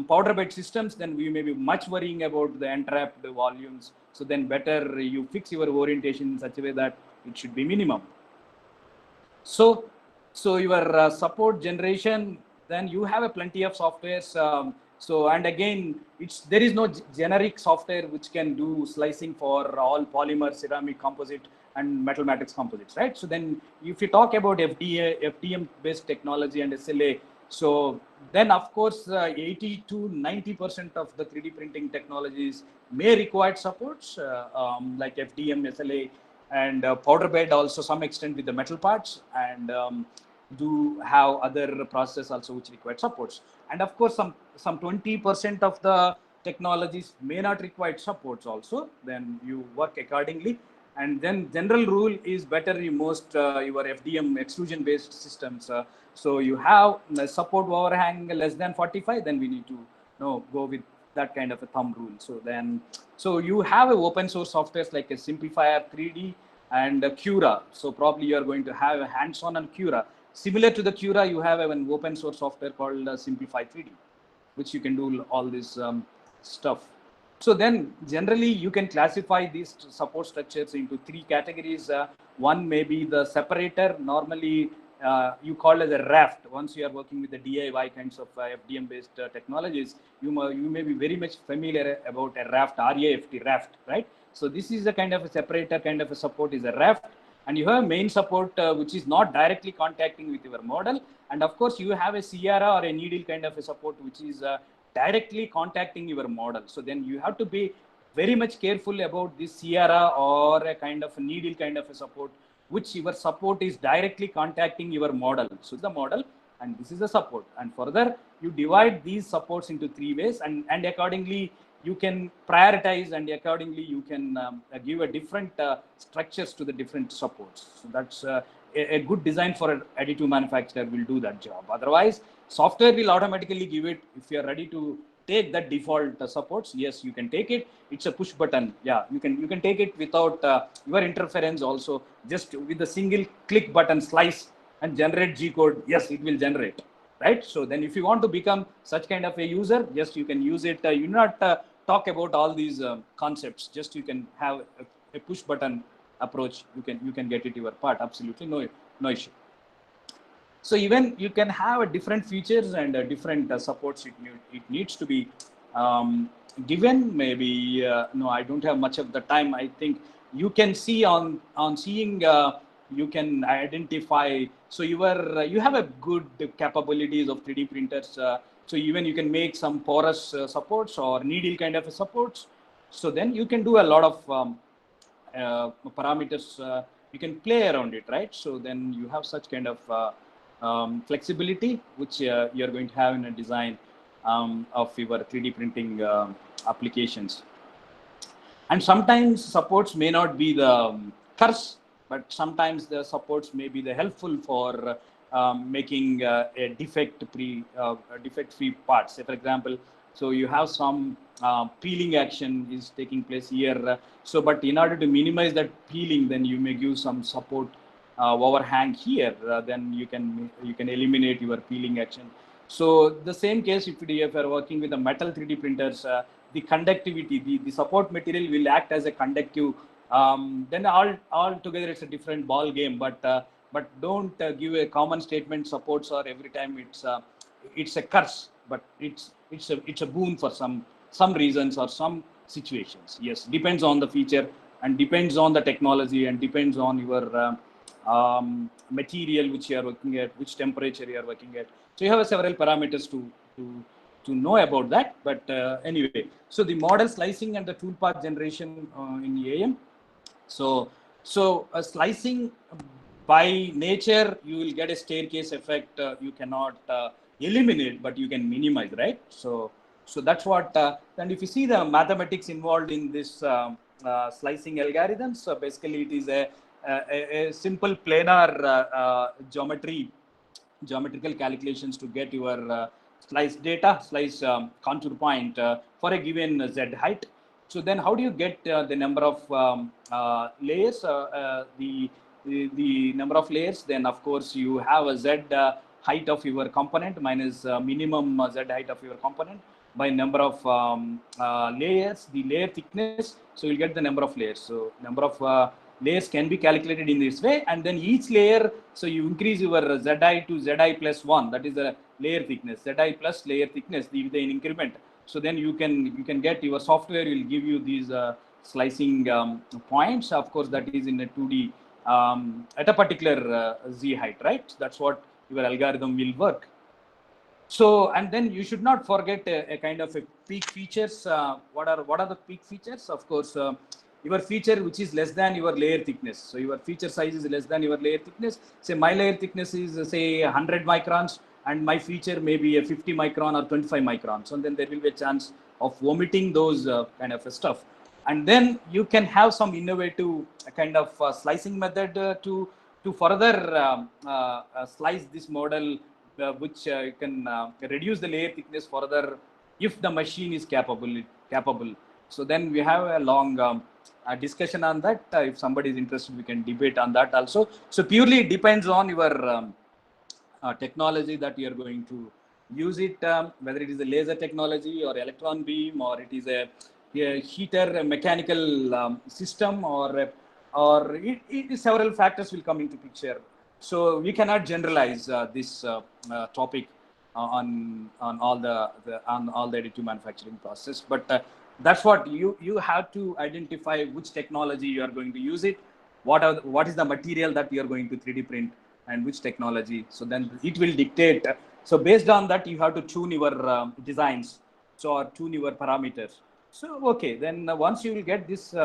powder bed systems, then we may be much worrying about the entrapped volumes. So then better you fix your orientation in such a way that it should be minimum. So your support generation, then you have a plenty of softwares. And again, there is no generic software which can do slicing for all polymer, ceramic, composite, and metal matrix composites, right? So then if you talk about FDM based technology and SLA, so then of course 80 to 90% of the 3D printing technologies may require supports like FDM, SLA, and powder bed also some extent with the metal parts, and do have other processes also which require supports. And of course, some 20% of the technologies may not require supports also. Then you work accordingly. And then general rule is better your FDM extrusion based systems. So you have support overhang less than 45, then we need to go with that kind of a thumb rule. So you have a open source softwares like a Simplifier 3D and a Cura. So probably you are going to have a hands-on on Cura. Similar to the Cura, you have an open source software called Simplify 3D, which you can do all this stuff. So then generally you can classify these support structures into three categories. One may be the separator. Normally you call as a raft. Once you are working with the DIY kinds of FDM based technologies, you may be very much familiar about a raft, RAFT, raft, right? So this is a kind of a separator, kind of a support is a raft, and you have main support which is not directly contacting with your model, and of course you have a Sierra or a needle kind of a support which is directly contacting your model. So then you have to be very much careful about this Sierra or a kind of a needle kind of a support, which your support is directly contacting your model. So the model, and this is the support. And further, you divide these supports into three ways, and accordingly you can prioritize, and accordingly you can give a different structures to the different supports. So that's a good design for an additive manufacturer will do that job. Otherwise, software will automatically give it. If you are ready to take that default supports, yes, you can take it. It's a push button. Yeah, you can take it without your interference also. Just with a single click button, slice and generate G code. Yes, it will generate. Right. So then, if you want to become such kind of a user, yes, you can use it. You not talk about all these concepts. Just you can have a push button approach. You can get it your part. Absolutely no issue. So even you can have different features and different supports. It needs to be given. Maybe no, I don't have much of the time. I think you can see on seeing. You can identify. So you have a good capabilities of 3D printers. So even you can make some porous supports or needle kind of supports. So then you can do a lot of parameters. You can play around it, right? So then you have such kind of flexibility, which you're going to have in a design of your 3D printing applications. And sometimes supports may not be the curse, but sometimes the supports may be the helpful for making a defect-free parts. Say, for example, so you have some peeling action is taking place here. So, but in order to minimize that peeling, then you may give some support overhang here. Then you can eliminate your peeling action. So the same case, if you are working with the metal 3D printers, the conductivity, the support material will act as a conductive. Then all together it's a different ball game. But don't give a common statement supports or every time it's a curse, but it's a boon for some reasons or some situations. Yes, depends on the feature and depends on the technology and depends on your material which you are working at, which temperature you are working at. So you have several parameters to know about that. But anyway, so the model slicing and the toolpath generation in EAM. So slicing by nature, you will get a staircase effect. You cannot eliminate, but you can minimize, right? So that's what. And if you see the mathematics involved in this slicing algorithms, so basically it is a simple planar geometrical calculations to get your slice data, slice contour point for a given Z height. So then how do you get the number of layers, the number of layers? Then of course you have a Z height of your component minus minimum Z height of your component by number of layers, the layer thickness. So you'll get the number of layers. So number of layers can be calculated in this way, and then each layer, so you increase your Zi to Zi plus 1, that is the layer thickness, Zi plus layer thickness, the increment. So then you can get your software will give you these slicing points. Of course, that is in a 2D at a particular Z height, right? So that's what your algorithm will work. So, and then you should not forget a kind of a peak features. What are the peak features? Of course, your feature which is less than your layer thickness. So your feature size is less than your layer thickness. Say my layer thickness is say 100 microns, and my feature may be a 50 micron or 25 microns. So then there will be a chance of omitting those kind of stuff. And then you can have some innovative kind of slicing method to further slice this model, which can reduce the layer thickness further if the machine is capable. So then we have a long discussion on that. If somebody is interested, we can debate on that also. So purely it depends on your technology that you are going to use it, whether it is a laser technology or electron beam, or it is a heater, a mechanical system, or several factors will come into picture. So we cannot generalize this topic on all on all the additive manufacturing process, but that's what you have to identify which technology you are going to use it, what is the material that you are going to 3D print, and which technology. So then it will dictate. So based on that, you have to tune your designs, so or tune your parameters. So okay, then once you will get this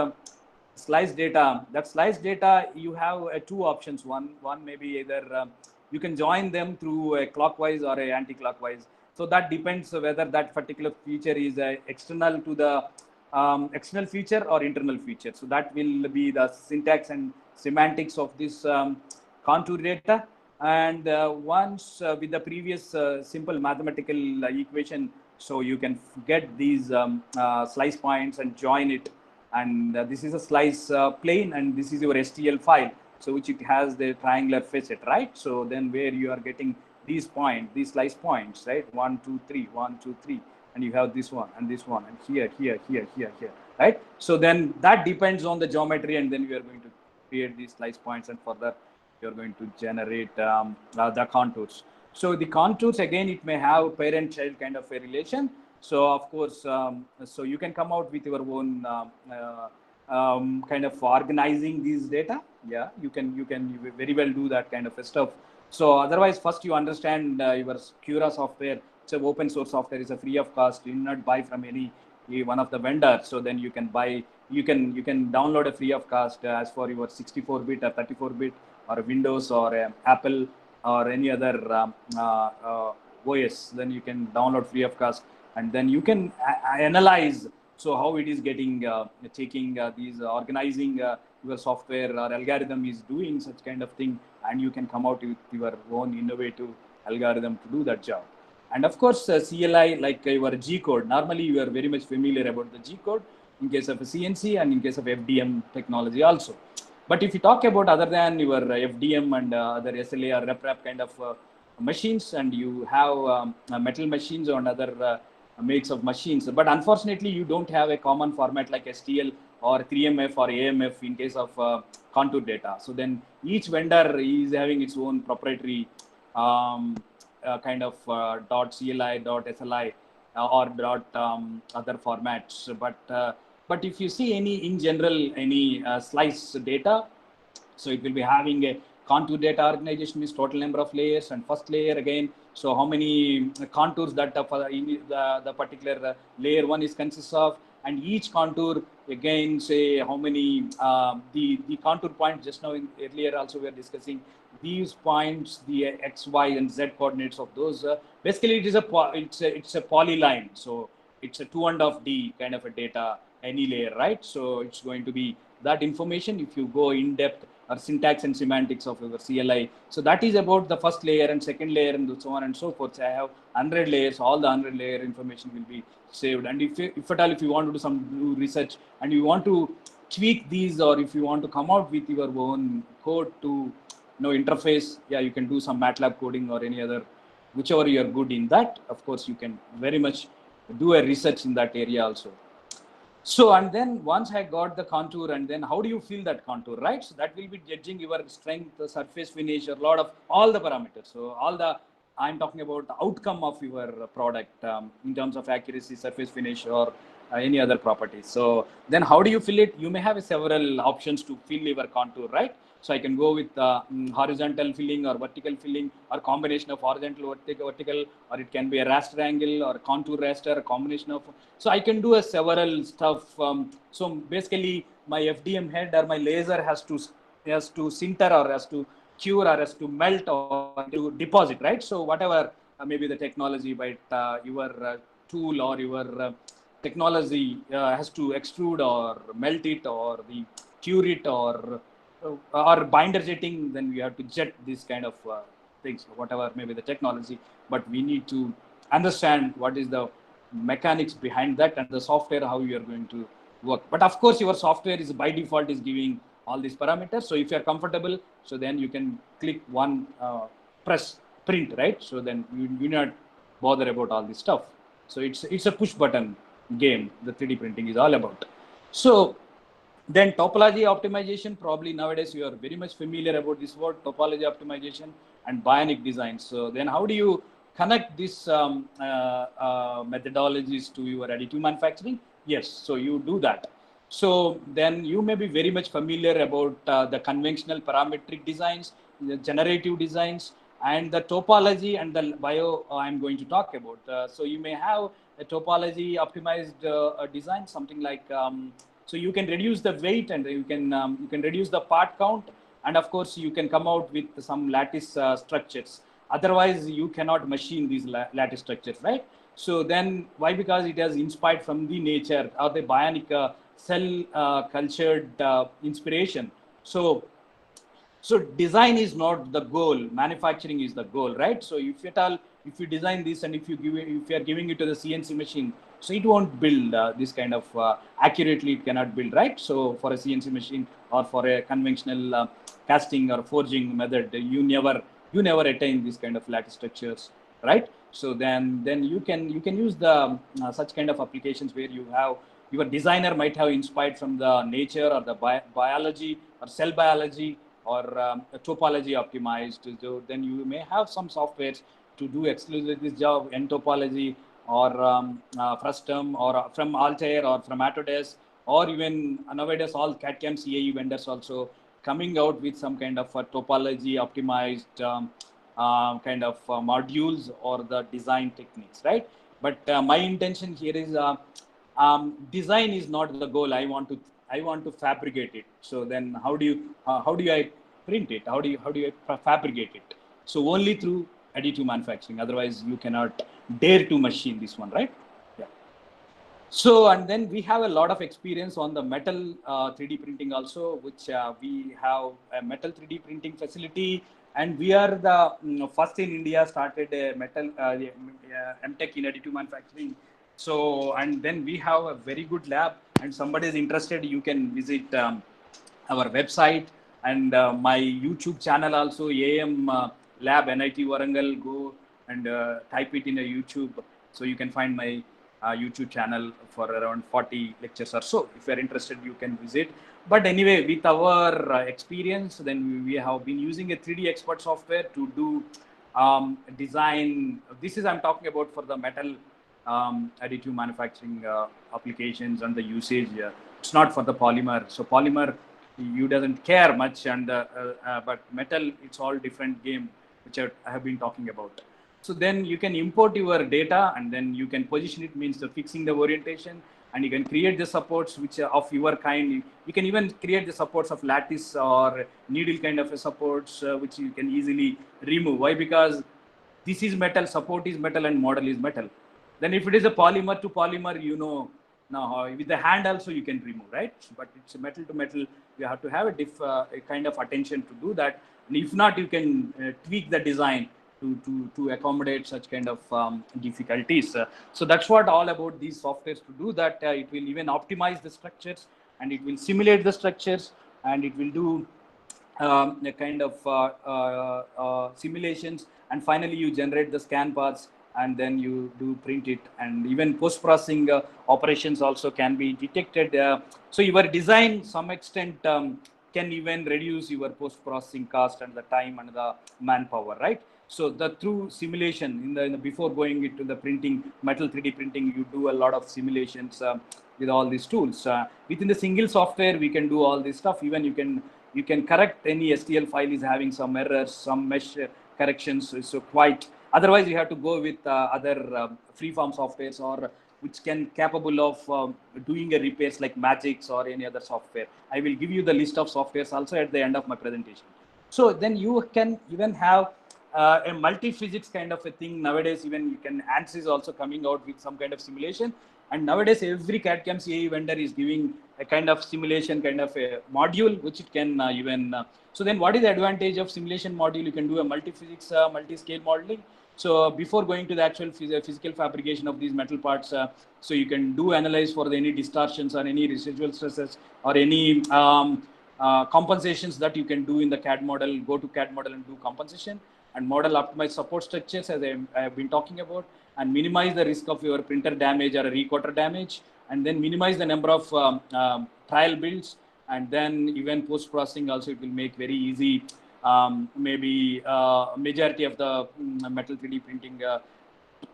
slice data, that slice data, you have two options. One maybe either you can join them through a clockwise or a anti-clockwise. So that depends whether that particular feature is external to the external feature or internal feature. So that will be the syntax and semantics of this contour data. And once with the previous simple mathematical equation, so you can get these slice points and join it. And this is a slice plane, and this is your STL file, so which it has the triangular facet, right? So then where you are getting these points, these slice points, right? 1 2 3 1 2 3, and you have this one and this one, and here, right? So then that depends on the geometry, and then we are going to create these slice points, and further you're going to generate the contours. So the contours, again, it may have parent-child kind of a relation. So of course, so you can come out with your own kind of organizing these data. Yeah, you can very well do that kind of stuff. So otherwise, first you understand your Cura software. It's an open source software. It's a free of cost. You do not buy from any one of the vendors. So then you can buy. You can download a free of cost as for your 64-bit or 34-bit or Windows or Apple or any other OS. Then you can download free of cost, and then you can analyze so how it is getting taking these organizing your software or algorithm is doing such kind of thing, and you can come out with your own innovative algorithm to do that job. And of course, CLI, like your G code, normally you are very much familiar about the G code in case of a CNC and in case of FDM technology also. But if you talk about other than your FDM and other SLA or RepRap kind of machines, and you have metal machines or other makes of machines, but unfortunately you don't have a common format like STL or 3MF or AMF in case of contour data. So then each vendor is having its own proprietary kind of .CLI, .SLI or other formats. But if you see any in general any slice data, so it will be having a contour data organization means total number of layers, and first layer again. So how many contours that the particular layer one is consists of, and each contour again say how many the contour points. Just now earlier also we are discussing these points, the x, y, and z coordinates of those. Basically, it is it's a polyline. So it's a 2.5D kind of a data, any layer, right? So it's going to be that information if you go in depth or syntax and semantics of your CLI. So that is about the first layer and second layer and so on and so forth. So I have 100 layers, all the 100 layer information will be saved. And if at all, if you want to do some research and you want to tweak these, or if you want to come out with your own code to interface, yeah, you can do some MATLAB coding or any other, whichever you are good in that. Of course, you can very much do a research in that area also. So, and then once I got the contour, and then how do you feel that contour, right? So that will be judging your strength, the surface finish, a lot of all the parameters. So I'm talking about the outcome of your product in terms of accuracy, surface finish, or any other properties. So then how do you fill it? You may have several options to fill your contour, right? So I can go with horizontal filling or vertical filling, or combination of horizontal, vertical, or it can be a raster angle or contour raster, a combination of. So I can do a several stuff. So basically, my FDM head or my laser has to sinter, or has to cure, or has to melt, or to deposit, right? So whatever maybe the technology, but your tool or your technology has to extrude or melt it, or the cure it, or binder jetting, then we have to jet this kind of things, whatever maybe the technology. But we need to understand what is the mechanics behind that, and the software, how you are going to work. But of course, your software is by default is giving all these parameters. So if you are comfortable, so then you can click one press print, right? So then you not bother about all this stuff. So it's a push button game. The 3D printing is all about. So Then topology optimization, probably nowadays you are very much familiar about this word, topology optimization and bionic design. So then how do you connect these methodologies to your additive manufacturing? Yes, so you do that. So then you may be very much familiar about the conventional parametric designs, the generative designs, and the topology and the bio I'm going to talk about. So you may have a topology optimized design, something like so you can reduce the weight and you can reduce the part count, and of course you can come out with some lattice structures. Otherwise, you cannot machine these lattice structures, right? So then why? Because it has inspired from the nature or the bionic cell cultured inspiration. So design is not the goal, manufacturing is the goal, right? So if you design this and if you are giving it to the CNC machine, so it won't build this kind of accurately, it cannot build, right? So for a CNC machine or for a conventional casting or forging method, you never attain this kind of lattice structures, right? So then you can use the such kind of applications where you have your designer might have inspired from the nature or the biology or cell biology or topology optimized. So then you may have some softwares to do exclusively this job in topology or Frustum or from Altair or from Autodesk, or even nowadays all CAD/CAM CAE vendors also coming out with some kind of topology optimized kind of modules or the design techniques, right? But my intention here is design is not the goal. I want to fabricate it. So then how do I print it? How do you fabricate it? So only through additive manufacturing. Otherwise, you cannot dare to machine this one, right? Yeah. So and then we have a lot of experience on the metal 3D printing also, which we have a metal 3D printing facility, and we are the first in India started a metal MTech in additive manufacturing. So and then we have a very good lab, and somebody is interested, you can visit our website and my YouTube channel also, AM Lab NIT Warangal. Go and type it in a YouTube, so you can find my YouTube channel for around 40 lectures or so. If you are interested, you can visit. But anyway, with our experience, then we have been using a 3D expert software to do design. This is I'm talking about for the metal additive manufacturing applications and the usage. It's not for the polymer. So polymer, you doesn't care much, and but metal, it's all different game, which I have been talking about. So then you can import your data, and then you can position it, means the fixing the orientation, and you can create the supports which are of your kind. You can even create the supports of lattice or needle kind of a supports, which you can easily remove. Why? Because this is metal, support is metal, and model is metal. Then if it is a polymer to polymer, now with the hand also you can remove, right? But it's a metal to metal. You have to have a kind of attention to do that. And if not, you can tweak the design to accommodate such kind of difficulties. So that's what all about these softwares to do that. It will even optimize the structures, and it will simulate the structures, and it will do a kind of simulations, and finally you generate the scan paths, and then you do print it, and even post-processing operations also can be detected. So your design some extent can even reduce your post-processing cost and the time and the manpower, right? So the through simulation in the before going into the printing, metal 3D printing, you do a lot of simulations with all these tools. Within the single software, we can do all this stuff. Even you can correct any STL file is having some errors, some mesh corrections. So quite. Otherwise, you have to go with other freeform softwares, or which can capable of doing a repairs like Magix or any other software. I will give you the list of softwares also at the end of my presentation. So then you can even have a multi-physics kind of a thing. Nowadays, even you can ANSYS is also coming out with some kind of simulation. And nowadays, every CAD/CAM CAE vendor is giving a kind of simulation kind of a module, which it can so then what is the advantage of simulation module? You can do a multi-physics, multi-scale modeling. So before going to the actual physical fabrication of these metal parts, so you can do analyze for any distortions or any residual stresses or any compensations that you can do in the CAD model. Go to CAD model and do compensation and model optimize support structures, as I have been talking about, and minimize the risk of your printer damage or a requarter damage, and then minimize the number of trial builds, and then even post processing also it will make very easy. Maybe majority of the metal 3D printing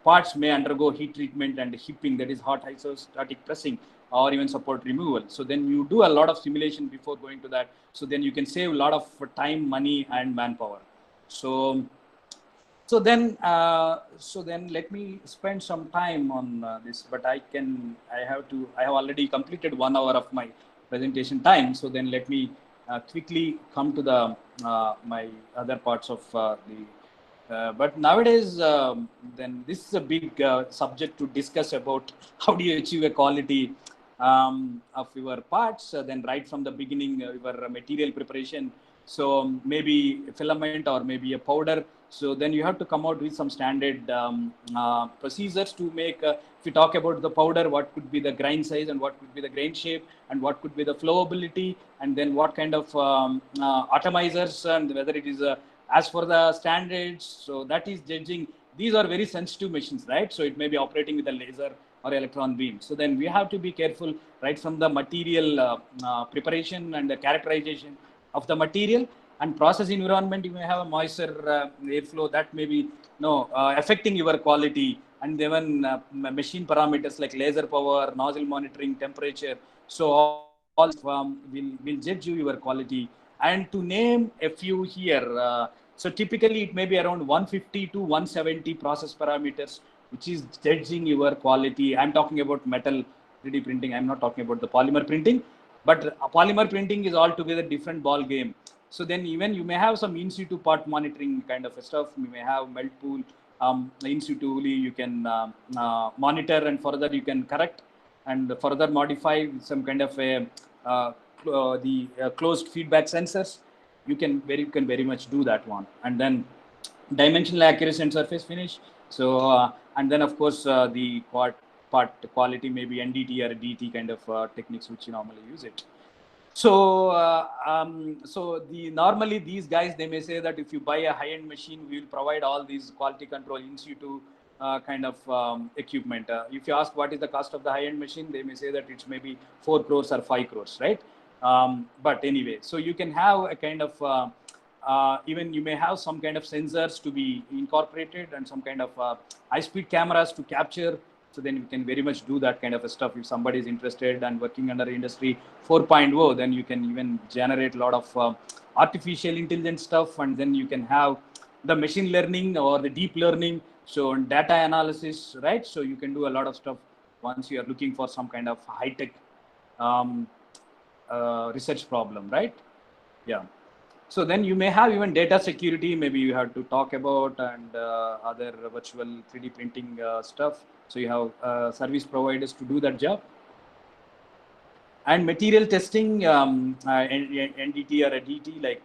parts may undergo heat treatment and hipping, that is hot isostatic pressing, or even support removal. So then you do a lot of simulation before going to that. So then you can save a lot of time, money, and manpower. So so then let me spend some time on this, but I have already completed 1 hour of my presentation time. So then let me quickly come to the my other parts of but nowadays, then this is a big subject to discuss about how do you achieve a quality of your parts. Then right from the beginning, your material preparation. So maybe filament or maybe a powder. So then you have to come out with some standard procedures to make. If you talk about the powder, what could be the grain size and what could be the grain shape and what could be the flowability, and then what kind of atomizers and whether it is a as for the standards. So that is judging. These are very sensitive machines, right? So it may be operating with a laser or electron beam. So then we have to be careful right from the material preparation and the characterization of the material and process environment. You may have a moisture airflow that may be affecting your quality, and even machine parameters like laser power, nozzle monitoring, temperature. So all will judge you your quality. And to name a few here, so typically it may be around 150 to 170 process parameters, which is judging your quality. I'm talking about metal 3D printing. I'm not talking about the polymer printing, but polymer printing is altogether different ball game. So then even you may have some in situ part monitoring kind of stuff. You may have melt pool. In situ you can monitor, and further you can correct and further modify some kind of a closed feedback sensors. You can very much do that one. And then dimensional accuracy and surface finish. So and then of course the part quality, maybe NDT or DT kind of techniques which you normally use it. So so normally these guys, they may say that if you buy a high-end machine, we will provide all these quality control in situ kind of equipment. If you ask what is the cost of the high-end machine, they may say that it's maybe 4 crores or 5 crores, right? But anyway, so you can have a kind of even you may have some kind of sensors to be incorporated and some kind of high-speed cameras to capture. So then you can very much do that kind of stuff. If somebody is interested and working under Industry 4.0, then you can even generate a lot of artificial intelligence stuff, and then you can have the machine learning or the deep learning. So data analysis, right? So you can do a lot of stuff once you are looking for some kind of high-tech research problem, right? Yeah. So then you may have even data security, maybe you have to talk about, and other virtual 3D printing stuff. So you have service providers to do that job. And material testing, NDT or a DT, like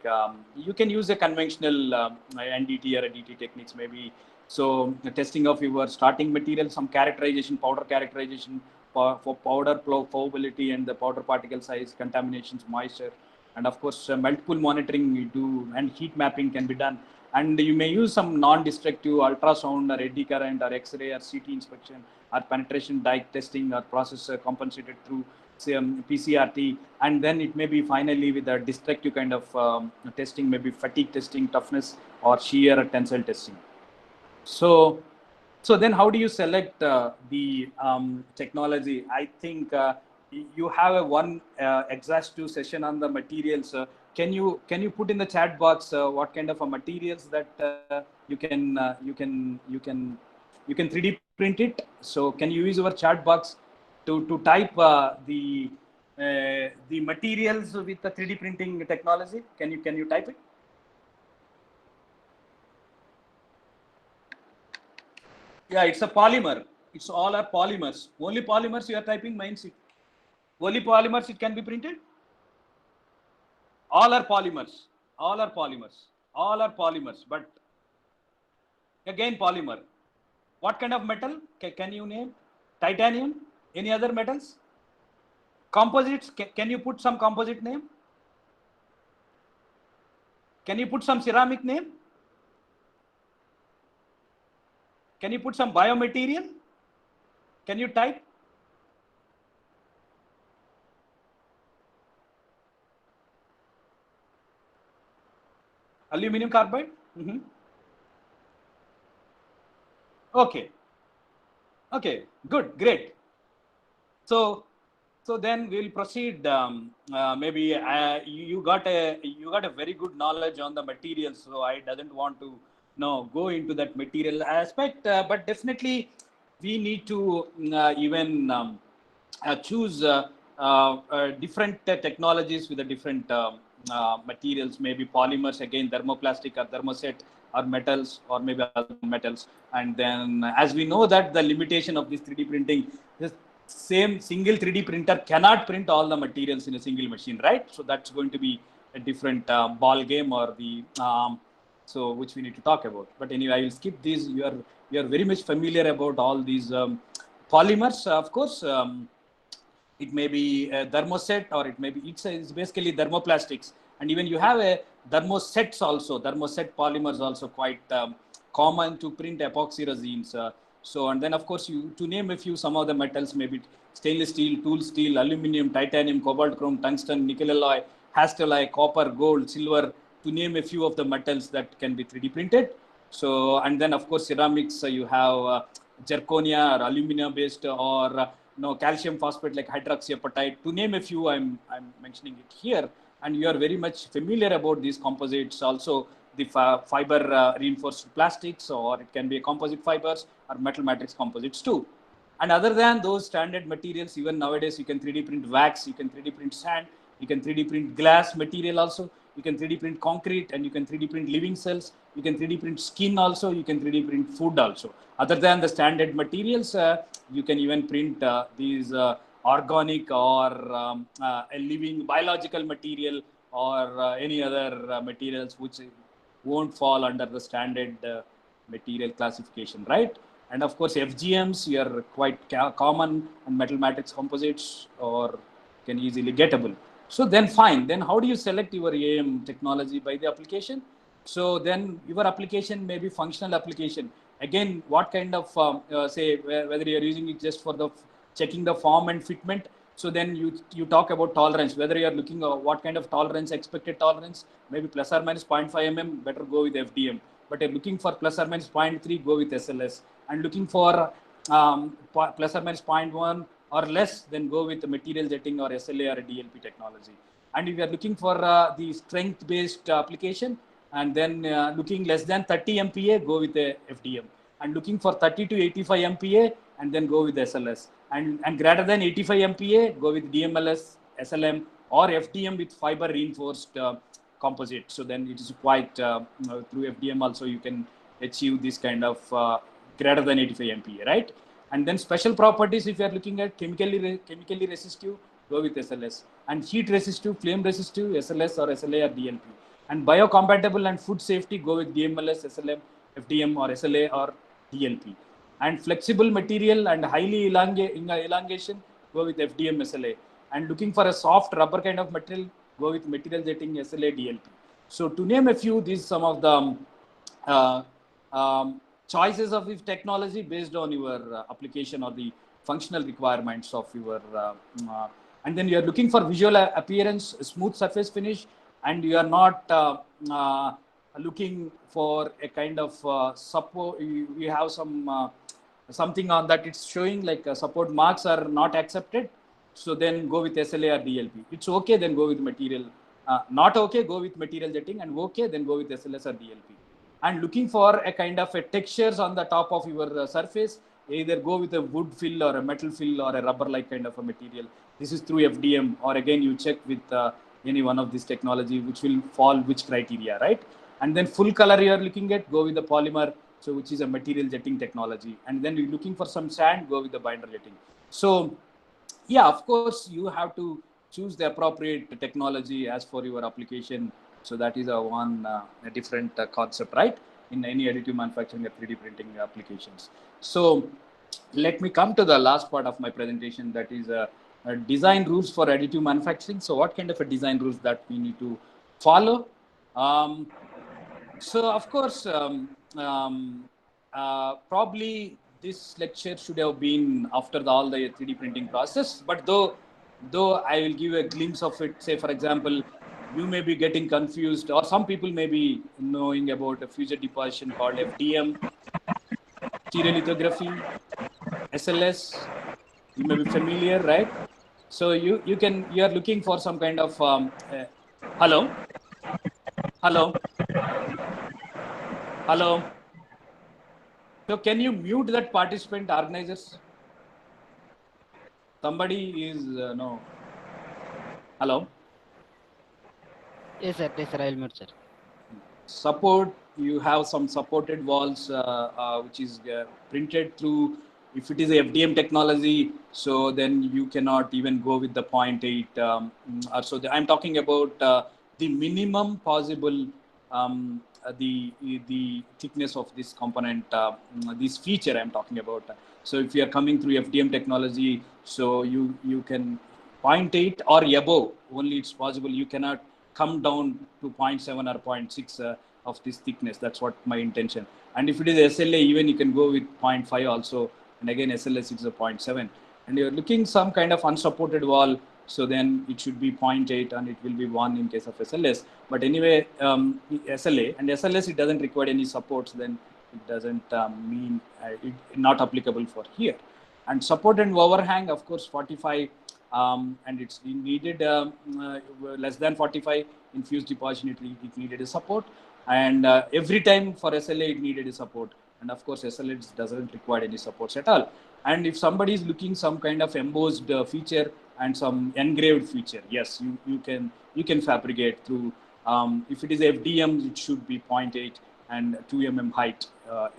you can use a conventional NDT or a DT techniques maybe. So the testing of your starting material, some characterization, powder characterization for powder flowability and the powder particle size, contaminations, moisture, and of course melt pool monitoring you do, and heat mapping can be done. And you may use some non-destructive ultrasound or eddy current or X-ray or CT inspection or penetration dye testing or process compensated through PCRT, and then it may be finally with a destructive kind of testing, maybe fatigue testing, toughness, or shear or tensile testing. So, so then how do you select the technology? I think you have a one exhaustive session on the materials. Can you put in the chat box what kind of materials that you can 3D print it? So can you use your chat box to type the materials with the 3D printing technology? Can you type it? Yeah, it's a polymer. It's all are polymers. Only polymers you are typing, mine. Only polymers it can be printed. All are polymers. All are polymers. All are polymers. But again, polymer. What kind of metal can you name? Titanium. Any other metals? Composites. Can you put some composite name? Can you put some ceramic name? Can you put some biomaterial? Can you type? Aluminum carbide? Okay. Okay, good, great. So, so then we'll proceed. Maybe you got a very good knowledge on the materials, so I doesn't want to go into that material aspect. But definitely, we need to even choose different technologies with the different materials, maybe polymers, again thermoplastic or thermoset, or metals, or maybe other metals. And then, as we know that the limitation of this 3D printing, this same single 3D printer cannot print all the materials in a single machine, right? So that's going to be a different ball game, or the so which we need to talk about. But anyway, I will skip these. You are very much familiar about all these polymers, of course. It may be a thermoset, or it may be it's basically thermoplastics, and even you have a thermosets also. Thermoset polymers also quite common to print epoxy resins. So, and then of course, you to name a few, some of the metals, maybe stainless steel, tool steel, aluminum, titanium, cobalt, chrome, tungsten, nickel alloy, alloy, copper, gold, silver, to name a few of the metals that can be 3D printed. So, and then of course ceramics, you have zirconia or alumina based, or calcium phosphate like hydroxyapatite, to name a few. I'm mentioning it here, and you are very much familiar about these composites also. The fiber reinforced plastics, or it can be a composite fibers or metal matrix composites too. And other than those standard materials, even nowadays you can 3D print wax, you can 3D print sand, you can 3D print glass material also, you can 3D print concrete, and you can 3D print living cells, you can 3D print skin also, you can 3D print food also. Other than the standard materials, you can even print these organic, or a living biological material, or any other materials which won't fall under the standard material classification, right? And of course, FGMs, you are quite common, and metal matrix composites, or can easily gettable. So then fine, then how do you select your AM technology? By the application. So then your application may be functional application. Again, what kind of, say, whether you're using it just for the checking the form and fitment. So then you talk about tolerance, whether you're looking at what kind of tolerance, expected tolerance, maybe plus or minus 0.5 mm, better go with FDM. But you're looking for plus or minus 0.3, go with SLS. And looking for plus or minus 0.1 or less, then go with the material jetting or SLA or DLP technology. And if you are looking for the strength-based application, and then looking less than 30 MPa, go with the FDM. And looking for 30 to 85 MPa, and then go with SLS. And greater than 85 MPa, go with DMLS, SLM, or FDM with fiber reinforced composite. So then it is quite through FDM also you can achieve this kind of greater than 85 MPa, right? And then special properties, if you are looking at chemically resistive, go with SLS. And heat resistive, flame resistive, SLS or SLA or DLP. And biocompatible and food safety, go with DMLS, SLM, FDM or SLA or DLP. And flexible material and highly elongation, go with FDM, SLA. And looking for a soft rubber kind of material, go with material jetting, SLA, DLP. So to name a few, these some of the choices of this technology based on your application or the functional requirements of your and then you are looking for visual appearance, smooth surface finish, and you are not looking for a kind of support. You have some something on that it's showing like support marks are not accepted, so then go with SLA or DLP. It's okay, then go with material. Not okay, go with material jetting, and okay, then go with SLS or DLP. And looking for a kind of a textures on the top of your surface, either go with a wood fill or a metal fill or a rubber like kind of a material. This is through FDM, or again you check with any one of this technology which will fall which criteria, right? And then full color you are looking at, go with the polymer, so which is a material jetting technology. And then you're looking for some sand, go with the binder jetting. So yeah, of course you have to choose the appropriate technology as for your application. So that is a different concept, right? In any additive manufacturing or 3D printing applications. So let me come to the last part of my presentation, that is design rules for additive manufacturing. So what kind of a design rules that we need to follow? So of course, probably this lecture should have been after all the 3D printing process, but though I will give a glimpse of it. Say for example, you may be getting confused, or some people may be knowing about a future deposition called FDM, stereolithography, SLS. You may be familiar, right? So you are looking for some kind of hello, hello, hello. So can you mute that participant, organizers? Somebody is no. Hello. Yes, sir. Yes, sir. I will mute, sir. Support, you have some supported walls which is printed through, if it is a FDM technology, so then you cannot even go with the 0.8 or so. I'm talking about the minimum possible the thickness of this component, this feature I'm talking about. So if you are coming through FDM technology, so you can 0.8 or above only it's possible. You cannot come down to 0.7 or 0.6 of this thickness. That's what my intention. And if it is SLA, even you can go with 0.5 also. And again, SLS is a 0.7. And you're looking some kind of unsupported wall. So then it should be 0.8 and it will be 1 in case of SLS. But anyway, SLA and SLS, it doesn't require any supports. Then it doesn't mean it not applicable for here. And support and overhang, of course, 45. And it's needed less than 45 in fused deposition, it needed a support. And every time for SLA, it needed a support. And of course, SLA doesn't require any supports at all. And if somebody is looking some kind of embossed feature and some engraved feature, yes, you can fabricate through. If it is FDM, it should be 0.8 and 2 mm height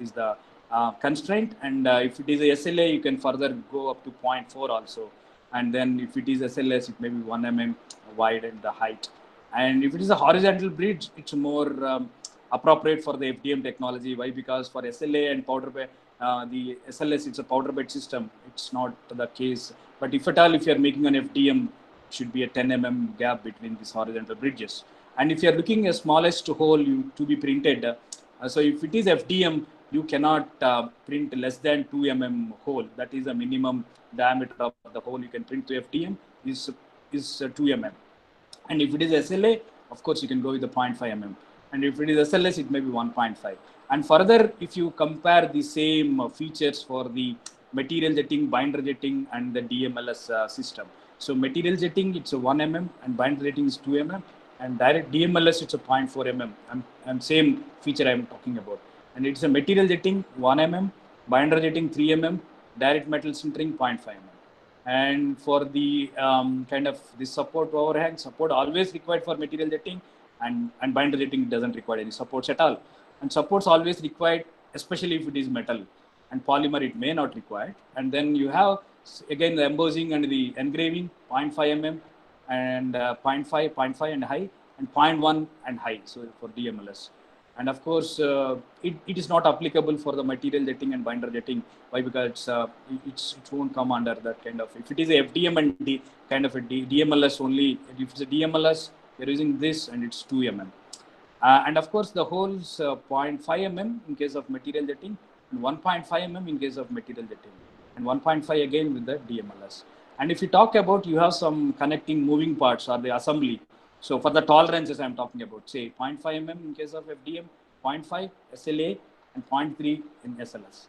is the constraint. And if it is a SLA, you can further go up to 0.4 also. And then if it is SLS, it may be 1 mm wide and the height. And if it is a horizontal bridge, it's more appropriate for the FDM technology. Why? Because for SLA and powder bed, the SLS, it's a powder bed system. It's not the case. But if at all, if you're making an FDM, it should be a 10 mm gap between these horizontal bridges. And if you're looking at smallest hole to be printed, so if it is FDM, you cannot print less than 2 mm hole. That is the minimum diameter of the hole you can print to FDM is 2 mm. And if it is SLA, of course, you can go with the 0.5 mm. And if it is SLS, it may be 1.5. And further, if you compare the same features for the material jetting, binder jetting, and the DMLS system. So material jetting, it's a 1 mm, and binder jetting is 2 mm. And direct DMLS, it's a 0.4 mm. And same feature I'm talking about. And it's a material jetting 1 mm, binder jetting 3 mm, direct metal sintering 0.5 mm. And for the kind of this support overhang, support always required for material jetting, and binder jetting doesn't require any supports at all. And supports always required, especially if it is metal, and polymer it may not require. And then you have again the embossing and the engraving 0.5 mm and 0.5, 0.5 and high, and 0.1 and high. So for DMLS. And of course, it is not applicable for the material jetting and binder jetting. Why? Because it won't come under that kind of. If it is a FDM and kind of a DMLS only, if it's a DMLS, you're using this and it's 2 mm. And of course, the holes 0.5 mm in case of material jetting, and 1.5 mm in case of material jetting, and 1.5 again with the DMLS. And if you talk about, you have some connecting moving parts or the assembly. So for the tolerances I'm talking about, say 0.5 mm in case of FDM, 0.5 SLA, and 0.3 in SLS.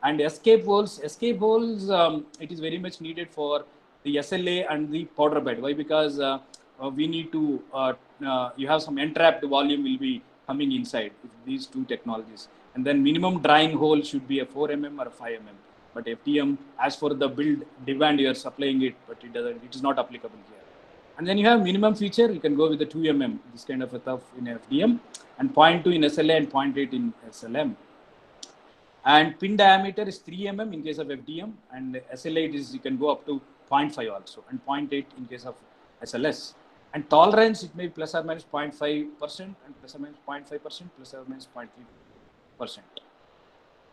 And escape holes, it is very much needed for the SLA and the powder bed. Why? Because we need to, you have some entrapped volume will be coming inside these two technologies. And then minimum drying hole should be a 4 mm or a 5 mm. But FDM, as for the build demand, you are supplying it, but it is not applicable here. And then you have minimum feature, you can go with the 2 mm, this kind of a stuff in FDM, and 0.2 in SLA and 0.8 in SLM. And pin diameter is 3 mm in case of FDM, and SLA you can go up to 0.5 also, and 0.8 in case of SLS. And tolerance, it may be plus or minus 0.5%, and plus or minus 0.5%, plus or minus 0.3%.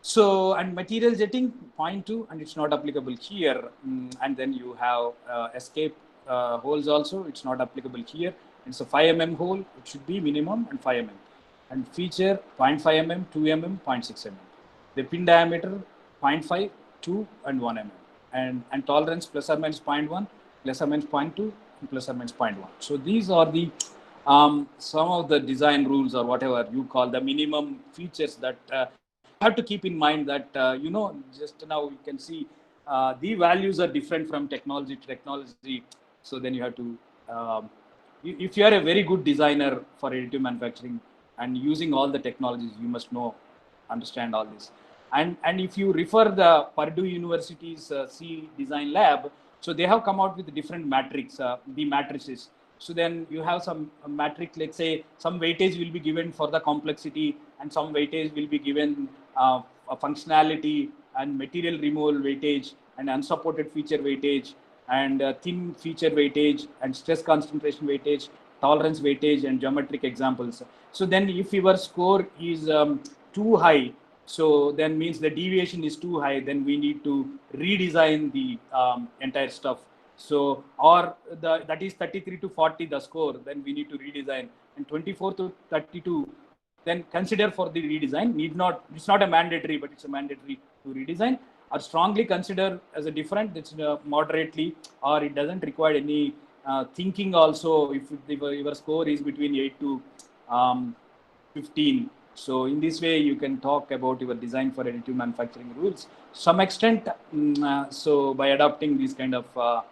So, and material jetting 0.2, and it's not applicable here. And then you have escape holes also, it's not applicable here. It's a 5 mm hole, it should be minimum, and 5 mm. And feature 0.5 mm, 2 mm, 0.6 mm. The pin diameter 0.5, 2 and 1 mm. And tolerance plus or minus 0.1, plus or minus 0.2, and plus or minus 0.1. So these are the some of the design rules or whatever you call the minimum features that you have to keep in mind that, just now you can see the values are different from technology to technology. So then you have to, if you are a very good designer for additive manufacturing and using all the technologies, you must understand all this. And if you refer the Purdue University's C Design Lab, so they have come out with different matrix, the matrices. So then you have some matrix, let's say some weightage will be given for the complexity and some weightage will be given a functionality and material removal weightage and unsupported feature weightage and thin feature weightage and stress concentration weightage, tolerance weightage and geometric examples. So then if your score is too high, so then means the deviation is too high, then we need to redesign the entire stuff. So, or that is 33 to 40 the score, then we need to redesign, and 24 to 32, then consider for the redesign. Need not, it's not a mandatory, but it's a mandatory to redesign, or strongly consider as a different, it's moderately, or it doesn't require any thinking also if your score is between 8 to 15. So in this way, you can talk about your design for additive manufacturing rules some extent. So by adopting these kind of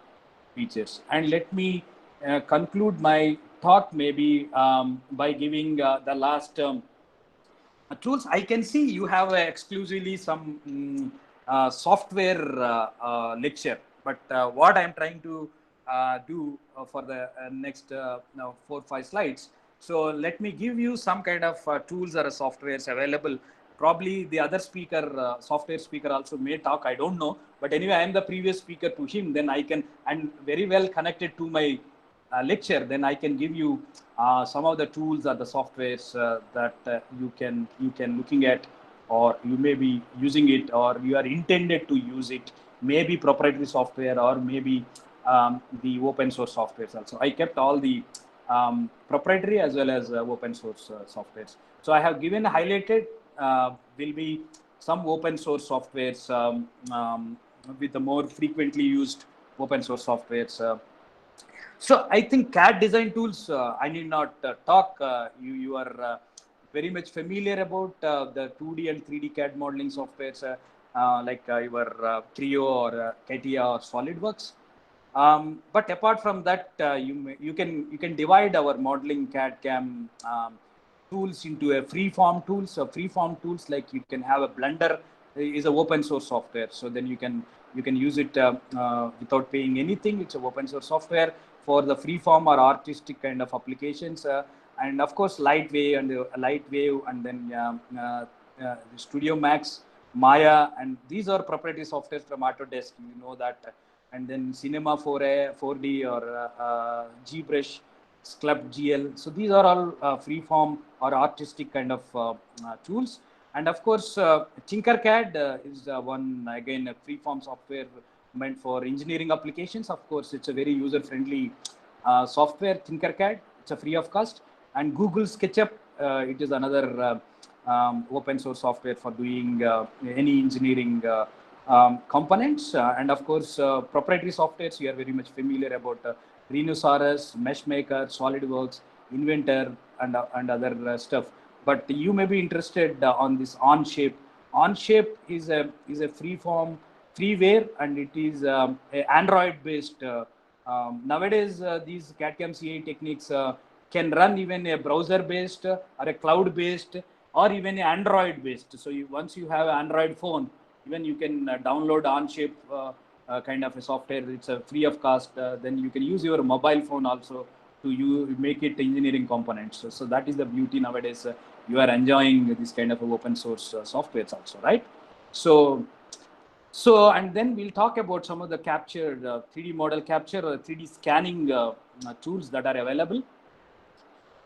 features, and let me conclude my talk maybe by giving the last tools. I can see you have exclusively some software lecture, but what I'm trying to do for the next 4-5 slides. So let me give you some kind of tools or softwares available. Probably the other speaker, software speaker also may talk, I don't know. But anyway, I am the previous speaker to him, then I can, and very well connected to my lecture, then I can give you some of the tools or the softwares that you can looking at, or you may be using it, or you are intended to use it, maybe proprietary software or maybe the open source softwares also. I kept all the proprietary as well as open source softwares. So I have given highlighted will be some open source softwares with the more frequently used open source softwares. So I think CAD design tools, I need not talk. You are very much familiar about the 2D and 3D CAD modeling softwares like your Creo or CATIA or SolidWorks. But apart from that, you can divide our modeling CAD CAM tools into a free form tools. So free form tools, like you can have a Blender is a open source software. So then you can use it without paying anything. It's a open source software for the free form or artistic kind of applications. And of course, Lightwave and then Studio Max, Maya, and these are proprietary softwares from Autodesk. You know that. And then Cinema 4D or GBrush, Sculpt GL. So these are all free form or artistic kind of tools. And of course, Tinkercad is one, again, a free form software meant for engineering applications. Of course, it's a very user friendly software, Tinkercad. It's a free of cost. And Google SketchUp, it is another open source software for doing any engineering components. And of course, proprietary softwares, you are very much familiar about Rhinoceros, Meshmaker, SolidWorks, Inventor, and other stuff. But you may be interested on this Onshape. Onshape is a free form, freeware, and it is Android based. Nowadays, these CAD/CAM CAE techniques can run even a browser based or a cloud based or even Android based. So once you have an Android phone, even you can download Onshape kind of a software. It's a free of cost. Then you can use your mobile phone also to make it engineering components. So that is the beauty nowadays. You are enjoying this kind of open source softwares also, right? So and then we'll talk about some of the captured 3D model capture or 3D scanning tools that are available.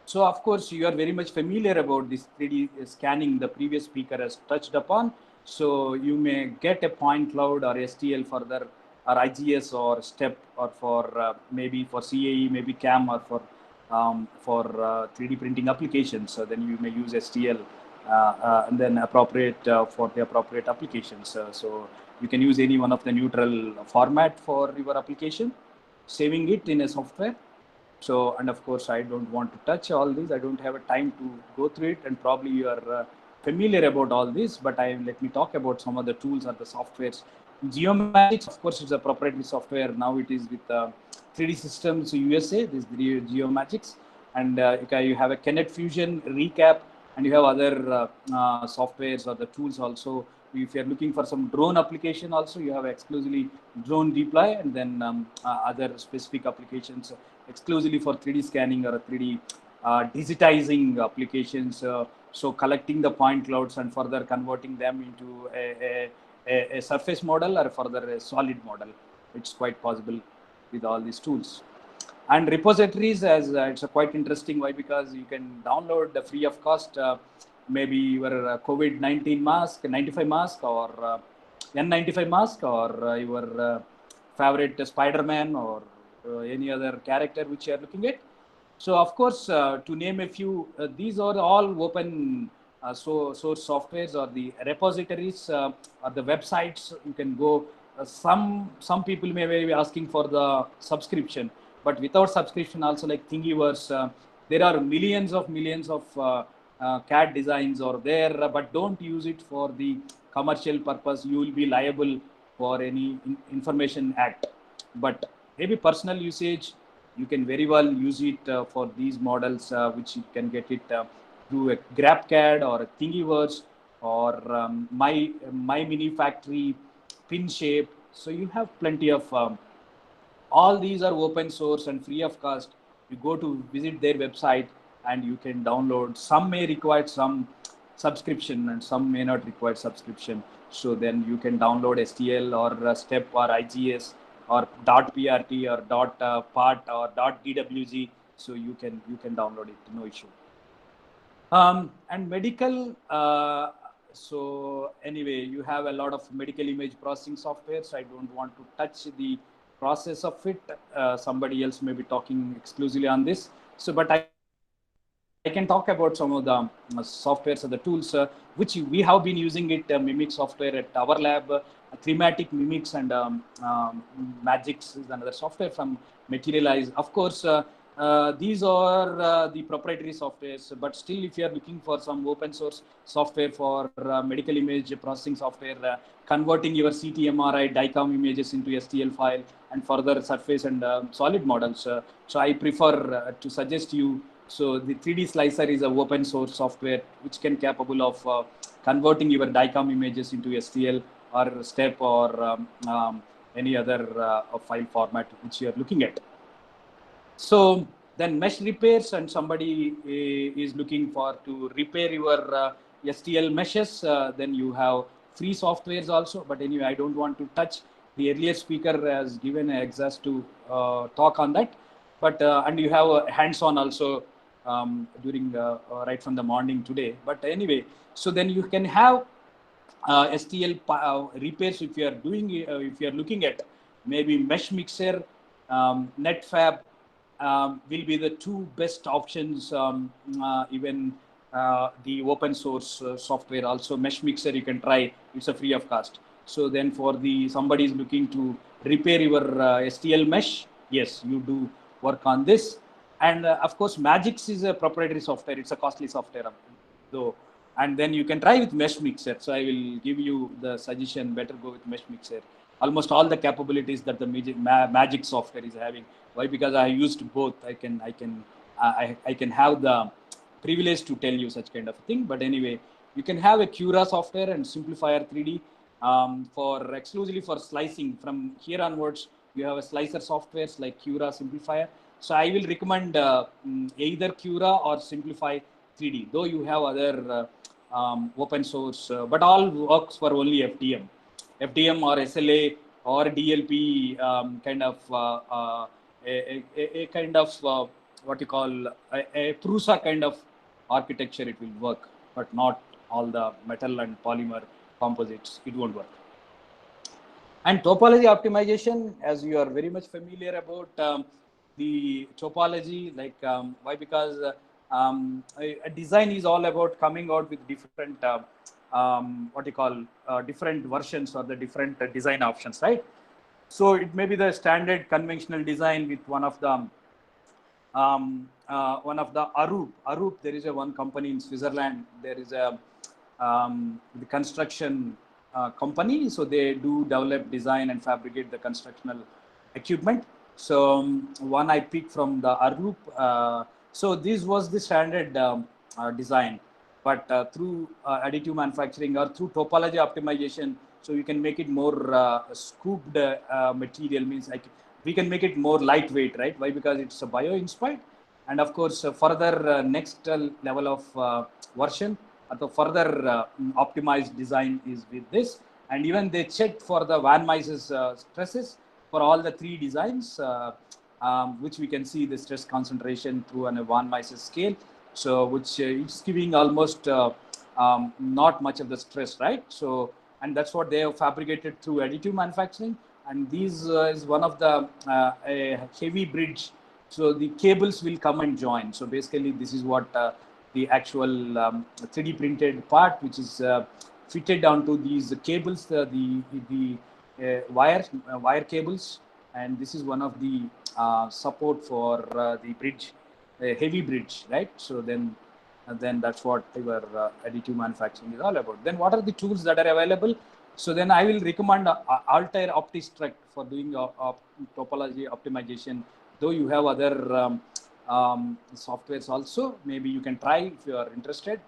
So of course, you are very much familiar about this 3D scanning. The previous speaker has touched upon. So you may get a point cloud or STL further, or IGS or STEP, or for maybe for CAE, maybe CAM, or for 3D printing applications. So then you may use STL and then appropriate for the appropriate applications. So you can use any one of the neutral format for your application, saving it in a software. So, and of course, I don't want to touch all these. I don't have a time to go through it, and probably you are familiar about all this. But let me talk about some of the tools or the softwares. Geomagics, of course, is a proprietary software. Now it is with 3D Systems USA. This Geomagics, and you have a Kinet Fusion Recap, and you have other softwares or the tools also. If you're looking for some drone application, also you have exclusively drone deploy, and then other specific applications exclusively for 3D scanning or 3D digitizing applications. So collecting the point clouds and further converting them into a surface model or further a solid model. It's quite possible with all these tools. And repositories, as it's quite interesting. Why? Because you can download the free of cost maybe your COVID-19 mask, 95 mask, or N95 mask, or your favorite Spider-Man, or any other character which you are looking at. So, of course, to name a few, these are all open source softwares or the repositories or the websites. You can go. Some people may be asking for the subscription, but without subscription, also like Thingiverse, there are millions of CAD designs are there, but don't use it for the commercial purpose. You will be liable for any Information Act. But maybe personal usage, you can very well use it for these models, which you can get it through a GrabCAD or a Thingiverse or my Mini Factory, PinShape. So you have plenty of all these are open source and free of cost. You go to visit their website and you can download. Some may require some subscription and some may not require subscription. So then you can download STL or STEP or IGS or .prt or .part or .dwg. So you can download it, no issue. And medical, so anyway, you have a lot of medical image processing software. So I don't want to touch the process of it. Somebody else may be talking exclusively on this. So, but I can talk about some of the softwares or the tools which we have been using it. Mimic software at our lab, Thematic Mimics, and Magix is another software from Materialize. Of course, these are the proprietary softwares, but still, if you are looking for some open source software for medical image processing software, converting your CT, MRI, DICOM images into STL file and further surface and solid models. So I prefer to suggest you. So the 3D Slicer is an open source software which can capable of converting your DICOM images into STL or STEP or any other file format which you are looking at. So then mesh repairs, and somebody is looking for to repair your STL meshes, then you have free softwares also. But anyway, I don't want to touch. The earlier speaker has given an exhaust to talk on that. But and you have a hands-on also during right from the morning today. But anyway, so then you can have STL repairs if you are doing if you are looking at maybe Mesh Mixer, Netfab will be the two best options. Even the open source software also, Mesh Mixer, you can try. It's a free of cost. So then for the somebody is looking to repair your STL mesh, yes, you do work on this. And of course, Magix is a proprietary software. It's a costly software, though. And then you can try with Mesh Mixer. So I will give you the suggestion, better go with Mesh Mixer. Almost all the capabilities that the Magix software is having. Why? Because I used both. I can have the privilege to tell you such kind of thing. But anyway, you can have a Cura software and Simplifier 3D for exclusively for slicing. From here onwards, you have a slicer softwares like Cura, Simplifier. So I will recommend either Cura or Simplify 3D. Though you have other open source, but all works for only FDM or SLA or DLP kind of a kind of what you call a Prusa kind of architecture. It will work, but not all the metal and polymer composites. It won't work. And topology optimization, as you are very much familiar about the topology, like why? Because a design is all about coming out with different what you call different versions or the different design options, right? So it may be the standard conventional design with one of the one of the Arup, there is a one company in Switzerland. There is a the construction company, so they do develop, design, and fabricate the constructional equipment. So one I picked from the Arup. So this was the standard design, but through additive manufacturing or through topology optimization, so you can make it more scooped material, means like we can make it more lightweight, right? Why? Because it's a bio-inspired, and of course further next level of version, the further optimized design is with this. And even they checked for the Van Mises stresses for all the three designs, which we can see the stress concentration through a Van Mises scale. So which it's giving almost not much of the stress, right? So, and that's what they have fabricated through additive manufacturing. And these is one of the a heavy bridge. So the cables will come and join. So basically, this is what the actual 3D printed part, which is fitted onto these cables, the wire cables, and this is one of the support for the bridge, heavy bridge, right? So then that's what your additive manufacturing is all about. Then what are the tools that are available? So then I will recommend Altair OptiStruct for doing topology optimization. Though you have other softwares also, maybe you can try if you are interested.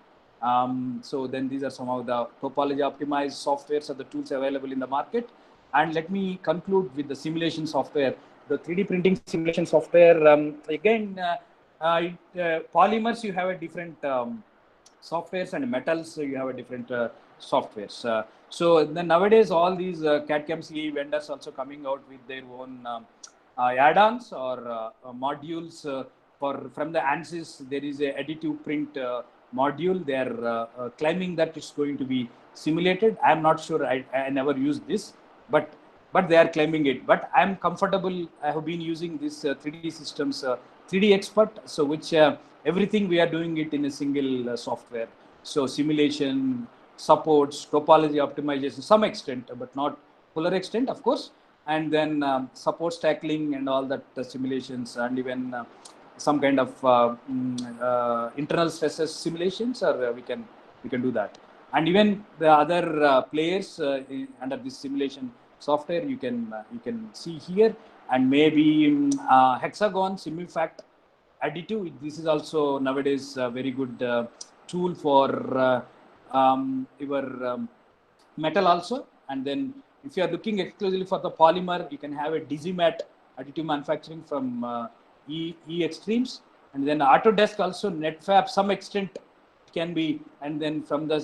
So then these are some of the topology optimized softwares or the tools available in the market. And let me conclude with the simulation software. The 3D printing simulation software, again, polymers, you have a different softwares, and metals, you have a different softwares. So then nowadays, all these CAD/CAM CAE vendors also coming out with their own add-ons or modules. From the ANSYS, there is a additive print module. They are claiming that it's going to be simulated. I'm not sure. I never used this, but they are claiming it. But I'm comfortable. I have been using this 3D systems 3D Expert, so which everything we are doing it in a single software. So simulation, supports, topology optimization, some extent, but not fuller extent, of course. And then supports tackling and all that simulations, and even some kind of internal stresses simulations, or we can do that. And even the other players under this simulation software, you can see here. And maybe Hexagon Simufact additive. This is also nowadays a very good tool for your metal also. And then if you are looking exclusively for the polymer, you can have a Digimat additive manufacturing from E Extremes. And then Autodesk also, Netfab, some extent can be. And then from the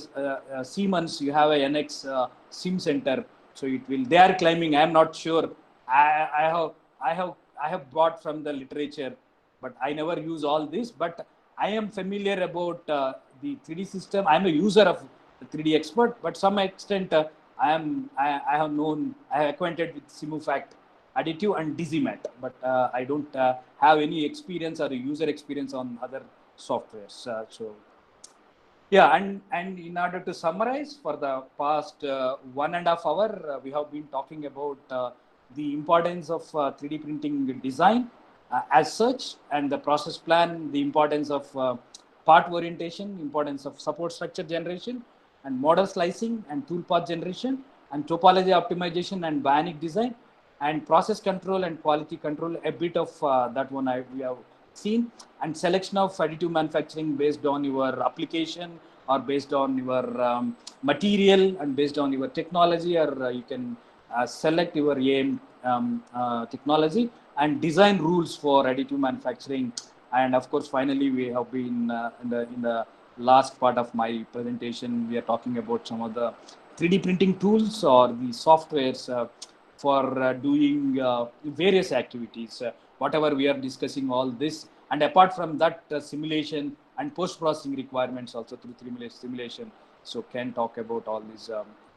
Siemens, you have a NX Sim Center. So it will. They are claiming. I am not sure. I have bought from the literature, but I never use all this. But I am familiar about the 3D system. I am a user of the 3D Expert, but some extent I have acquainted with Simufact additive and Digimat, but I don't have any experience or user experience on other softwares. So yeah, and in order to summarize, for the past 1.5 hours, we have been talking about the importance of 3D printing design as such, and the process plan, the importance of part orientation, importance of support structure generation, and model slicing, and tool path generation, and topology optimization, and bionic design, and process control and quality control. A bit of that one we have seen, and selection of additive manufacturing based on your application, or based on your material, and based on your technology, or you can select your aim technology, and design rules for additive manufacturing. And of course, finally, we have been in the last part of my presentation, we are talking about some of the 3D printing tools or the softwares for doing various activities. Whatever we are discussing, all this, and apart from that, simulation and post-processing requirements also through simulation. So can talk about all these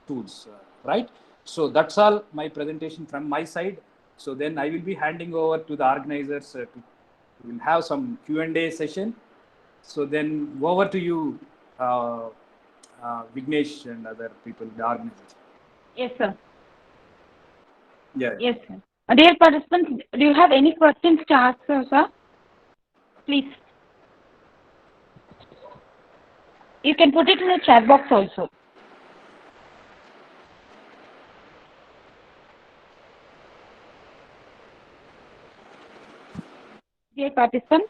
tools, right? So that's all my presentation from my side. So then I will be handing over to the organizers we'll have some Q&A session. So then over to you, Vignesh and other people, the organizers. Yes, sir. Yeah. Yes, sir. Dear participants, do you have any questions to ask, sir? please. You can put it in the chat box also. Dear participant.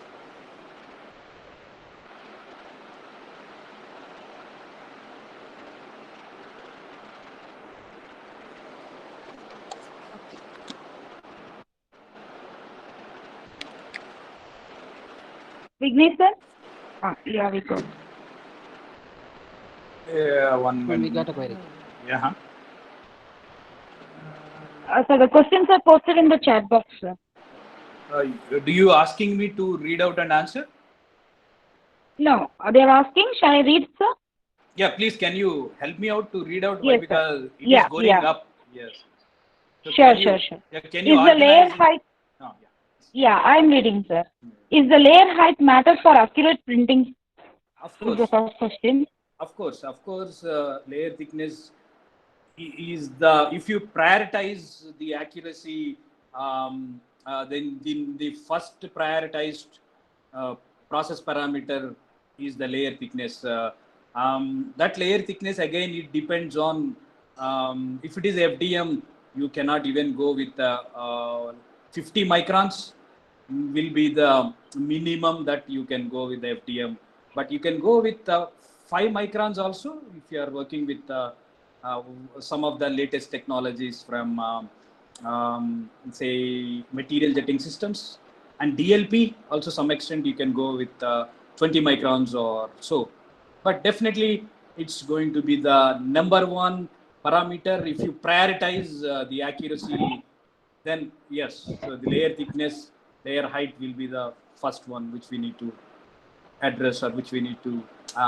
Vignesh sir? Yeah, we go. One We minute. got a query. Yeah. So the questions are posted in the chat box, sir. Do you asking me to read out and answer? No, they are asking, shall I read, sir? Yeah, please. Can you help me out to read out? Yes, Because sir. it is Yeah, going yeah. up. Yes. So Sure, can you, sure, sure. Yeah, can you Is the layer organize? height? Oh, yeah. Yeah, I'm reading, sir. Is the layer height matter for accurate printing? Of Is course. the first question. Of course. Layer thickness is the, if you prioritize the accuracy, then the first prioritized process parameter is the layer thickness. That layer thickness, again, it depends on, if it is FDM, you cannot even go with 50 microns will be the minimum that you can go with the FDM, but you can go with 5 microns also if you are working with uh, some of the latest technologies from say material jetting systems, and DLP also some extent you can go with 20 microns or so, but definitely it's going to be the number one parameter. If you prioritize the accuracy, then yes, so the layer thickness, layer height will be the first one which we need to address, or which we need to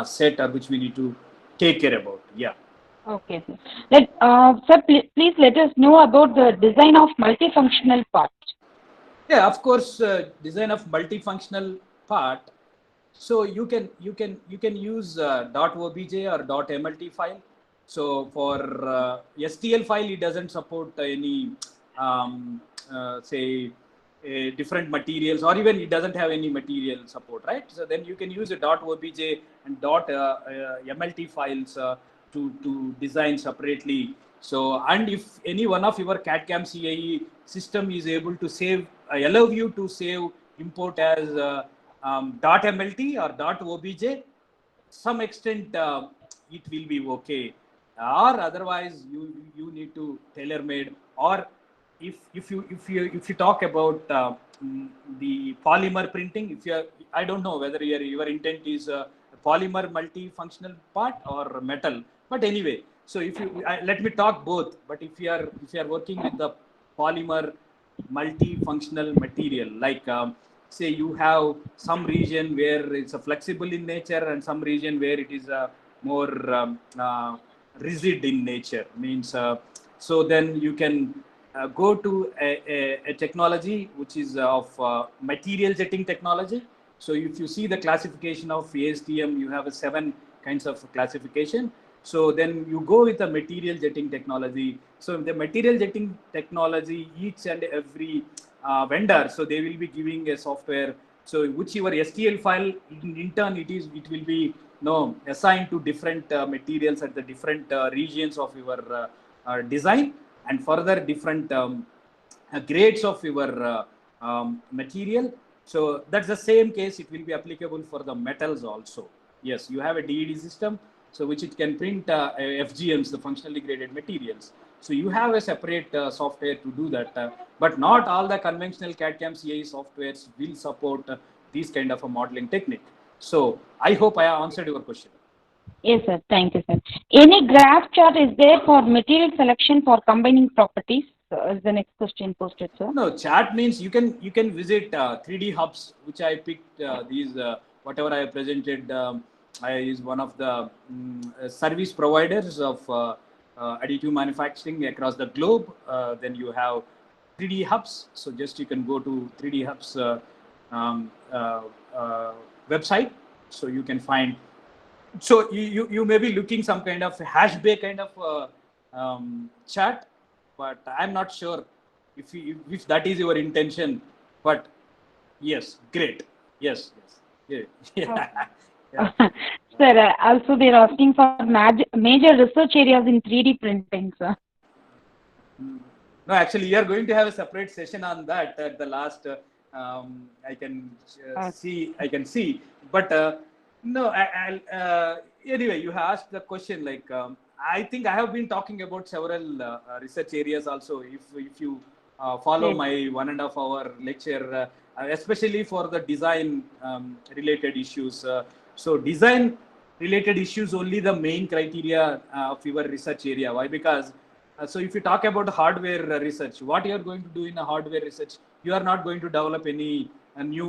set, or which we need to take care about. Yeah. Okay, sir. Sir, please let us know about the design of multifunctional part. Yeah, of course, design of multifunctional part. So you can use .obj or .mlt file. So for STL file, it doesn't support any say different materials, or even it doesn't have any material support, right? So then you can use a .obj and .mlt files to design separately. So, and if any one of your CAD/CAM CAE system is able to save, allow you to save import as .mlt or .obj, some extent it will be okay, or otherwise you need to tailor made. Or if you talk about the polymer printing, if you are, I don't know whether your intent is polymer multifunctional part or metal, but anyway, so if you let me talk both. But if you are working with the polymer multifunctional material, like say you have some region where it's a flexible in nature, and some region where it is a more rigid in nature, means so then you can go to a technology which is of material jetting technology. So if you see the classification of ASTM, you have a 7 kinds of classification. So then you go with the material jetting technology. So the material jetting technology, each and every vendor, so they will be giving a software. So which your STL file, in turn, it will be assigned to different materials at the different regions of your design, and further different grades of your material. So that's the same case. It will be applicable for the metals also. Yes, you have a DED system, so which it can print FGMs, the functionally graded materials. So you have a separate software to do that, but not all the conventional CAD/CAM CAE softwares will support these kind of a modeling technique. So I hope I answered your question. Yes, sir. Thank you, sir. Any graph chart is there for material selection for combining properties? Is the next question posted, sir? No, chat means you can visit 3D hubs, which I picked. These whatever I presented is one of the service providers of additive manufacturing across the globe. Then you have 3D hubs. So just you can go to 3D hubs um, website. So you can find. So you may be looking some kind of Hashbay kind of chat, but I'm not sure if that is your intention. But yes, great. Yes, yes. Yeah. Oh. Yeah. Sir, also they're asking for major research areas in 3D printing, sir. No, actually, you are going to have a separate session on that at the last. I can see. I can see, but no. I'll, anyway, you asked the question. Like, I think I have been talking about several research areas also. If you follow Yes. my 1.5 hour lecture, especially for the design related issues. So design related issues only the main criteria of your research area. Why? Because so if you talk about hardware research, what you are going to do in a hardware research, you are not going to develop any new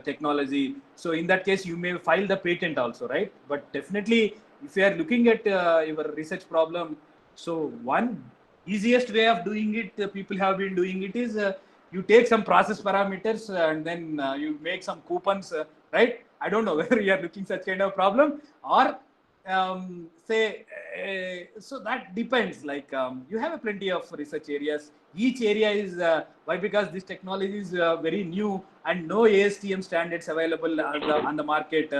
technology. So in that case, you may file the patent also, right? But definitely, if you are looking at your research problem, so one easiest way of doing it, people have been doing it is you take some process parameters and then you make some coupons, right? I don't know whether you are looking such kind of problem or say so that depends like you have a plenty of research areas. Each area is why? Because this technology is very new and no ASTM standards available on the market,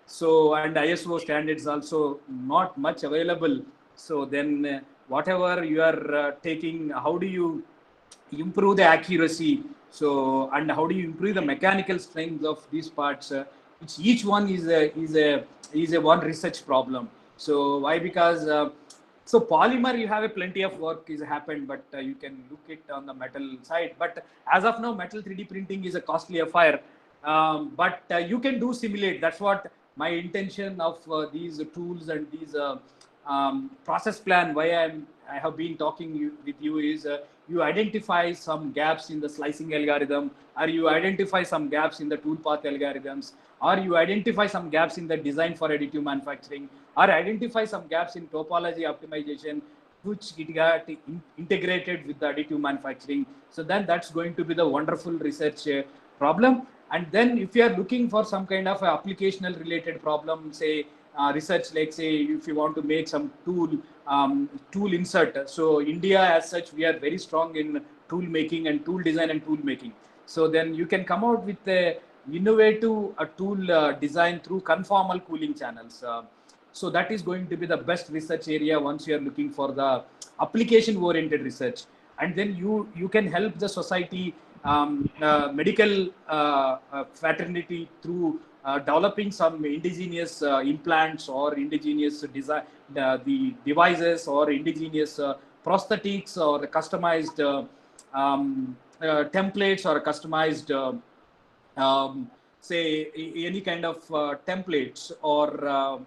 so and ISO standards also not much available. So then whatever you are taking, how do you improve the accuracy, so and how do you improve the mechanical strength of these parts, which each one is a one research problem. So why? Because so polymer, you have a plenty of work is happened, but you can look it on the metal side. But as of now, metal 3D printing is a costly affair. But you can do simulate. That's what my intention of these tools and these process plan. Why I have been talking with you is you identify some gaps in the slicing algorithm, or you identify some gaps in the toolpath algorithms, or you identify some gaps in the design for additive manufacturing, or identify some gaps in topology optimization, which it got integrated with the additive manufacturing. So then that's going to be the wonderful research problem. And then if you are looking for some kind of applicational related problem, say research, like say if you want to make some tool insert. So India as such, we are very strong in tool making and tool design and tool making. So then you can come out with a innovative tool design through conformal cooling channels. So that is going to be the best research area once you are looking for the application oriented research. And then you can help the society, medical fraternity, through developing some indigenous implants or indigenous design, the devices or indigenous prosthetics or customized templates or customized say any kind of templates or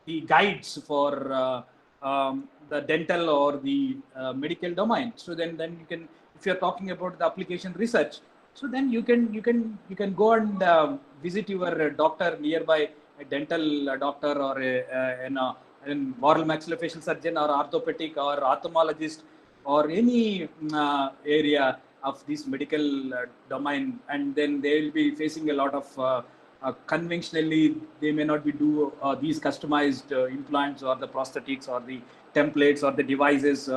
the guides for the dental or the medical domain. So then you can, if you're talking about the application research, so then you can go and visit your doctor nearby, a dental doctor or an oral maxillofacial surgeon or orthopedic or ophthalmologist or any area of this medical domain, and then they will be facing a lot of conventionally they may not be do these customized implants or the prosthetics or the templates or the devices.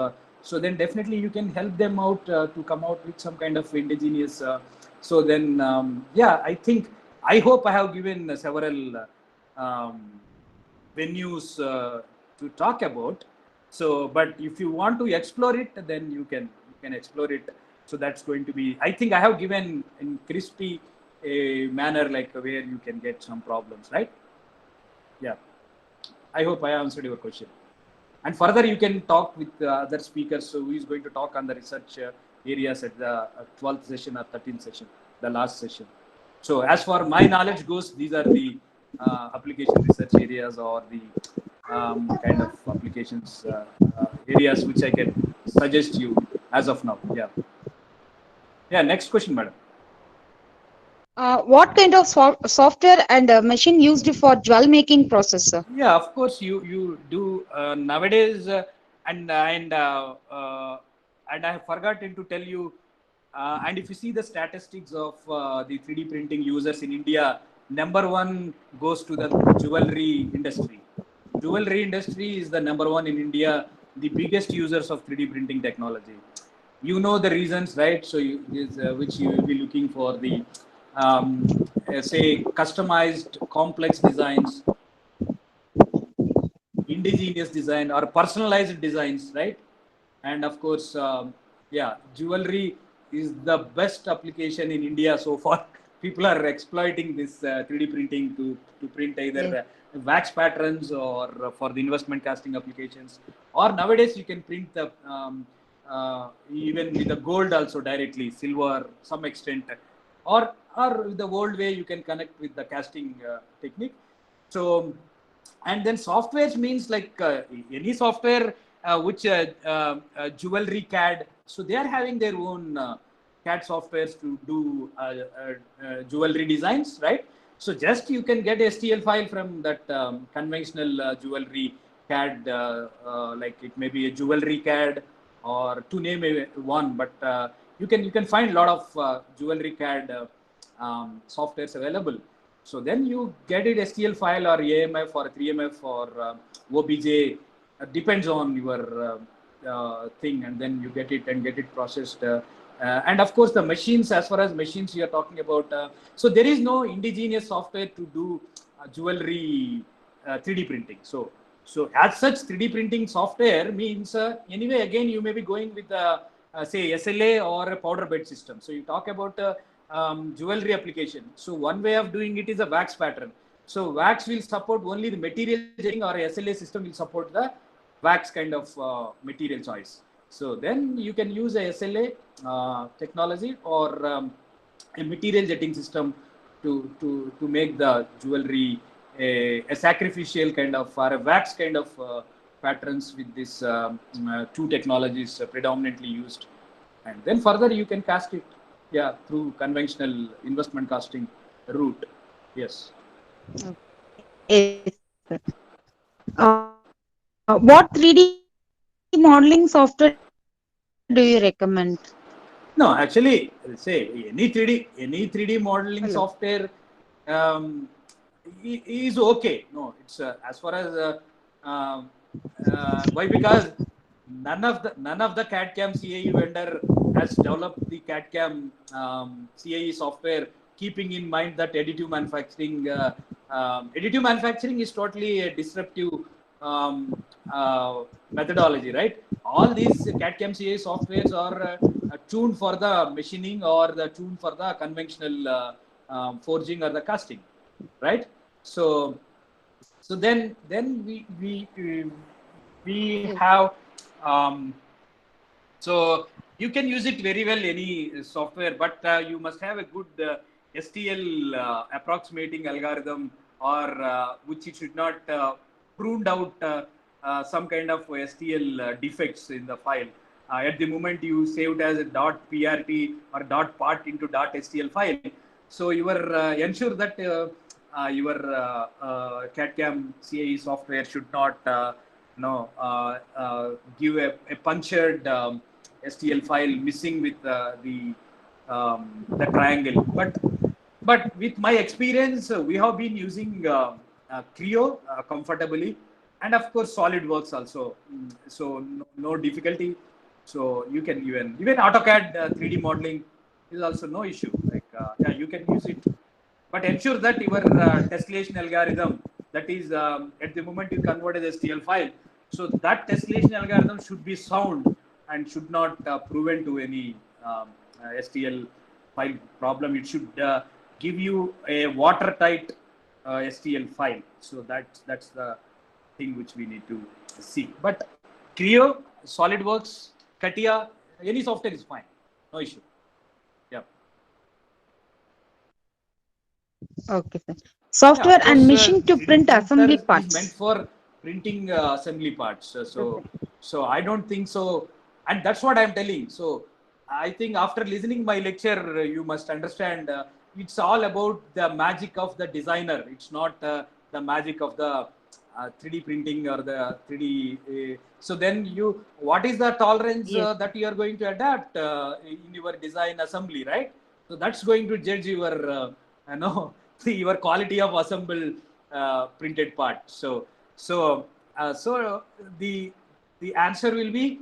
So then definitely you can help them out to come out with some kind of indigenous. So then yeah, I hope I have given several venues to talk about. So, but if you want to explore it, then you can explore it. So that's going to be. I think I have given in crispy a manner, like where you can get some problems, right? Yeah. I hope I answered your question. And further, you can talk with other speakers. So who is going to talk on the research areas at the 12th session or 13th session, the last session. So as far my knowledge goes, these are the application research areas or the kind of applications areas which I can suggest you as of now. Yeah. Yeah. Next question, madam. What kind of software and machine used for jewel making process, sir? Yeah, of course you do nowadays, and I have forgotten to tell you. And if you see the statistics of the 3D printing users in India, number one goes to the jewelry industry. Jewelry industry is the number one in India, the biggest users of 3D printing technology. You know the reasons, right? So which you will be looking for the say customized complex designs, indigenous design or personalized designs, right? And of course, yeah, jewelry is the best application in India so far. People are exploiting this 3D printing to print either wax patterns or for the investment casting applications. Or nowadays you can print the even with the gold also directly, silver, some extent, or the old way you can connect with the casting technique. So, and then softwares means like any software which jewelry CAD. So they are having their own CAD softwares to do jewelry designs, right? So just you can get STL file from that conventional jewelry CAD, like it may be a jewelry CAD or to name one, but you can find a lot of jewelry CAD softwares available. So then you get it STL file or AMF or 3MF or OBJ, depends on your thing, and then you get it and get it processed. And of course, the machines, as far as machines you are talking about, so there is no indigenous software to do jewelry 3D printing. So as such, 3D printing software means anyway, again, you may be going with say SLA or a powder bed system. So you talk about jewelry application. So one way of doing it is a wax pattern. So wax will support only the material jetting, or SLA system will support the wax kind of material choice. So then you can use a SLA technology or a material jetting system to make the jewelry a sacrificial kind of or a wax kind of patterns with these two technologies predominantly used. And then further you can cast it, yeah, through conventional investment casting route. Yes. Yes, sir. What 3D modeling software do you recommend? No, actually, say any 3D modeling Hello. software um, is okay. No, it's as far as why, because none of the CAD CAM CAE vendor has developed the CAD CAM CAE software keeping in mind that additive manufacturing is totally a disruptive methodology, right? All these CAD CAM CAE softwares are tuned for the machining or the tuned for the conventional forging or the casting, right? So then we have so you can use it very well any software, but you must have a good STL approximating algorithm, or which it should not pruned out some kind of STL defects in the file. At the moment you saved as a .prt or .part into .stl file, so you are ensure that your CAD/CAM CAE software should not give a punctured STL file missing with the triangle. But with my experience, we have been using Creo comfortably, and of course SolidWorks also. So no difficulty. So you can even AutoCAD 3D modeling is also no issue. Like yeah, you can use it, but ensure that your tessellation algorithm, that is at the moment you convert as STL file, so that tessellation algorithm should be sound and should not prevent to any STL file problem. It should give you a watertight STL file. So that's the thing which we need to see. But Creo, SolidWorks, CATIA, any software is fine, no issue. Yeah. Okay, sir. Software Of and course, machine to 3D print assembly printer is meant parts. for printing assembly parts. So I don't think so, and that's what I'm telling. So I think after listening my lecture, you must understand it's all about the magic of the designer. It's not the magic of the 3D printing or the 3D. So then what is the tolerance Yes. that you are going to adapt in your design assembly, right? So that's going to judge your, your quality of assembled printed part. So the answer will be,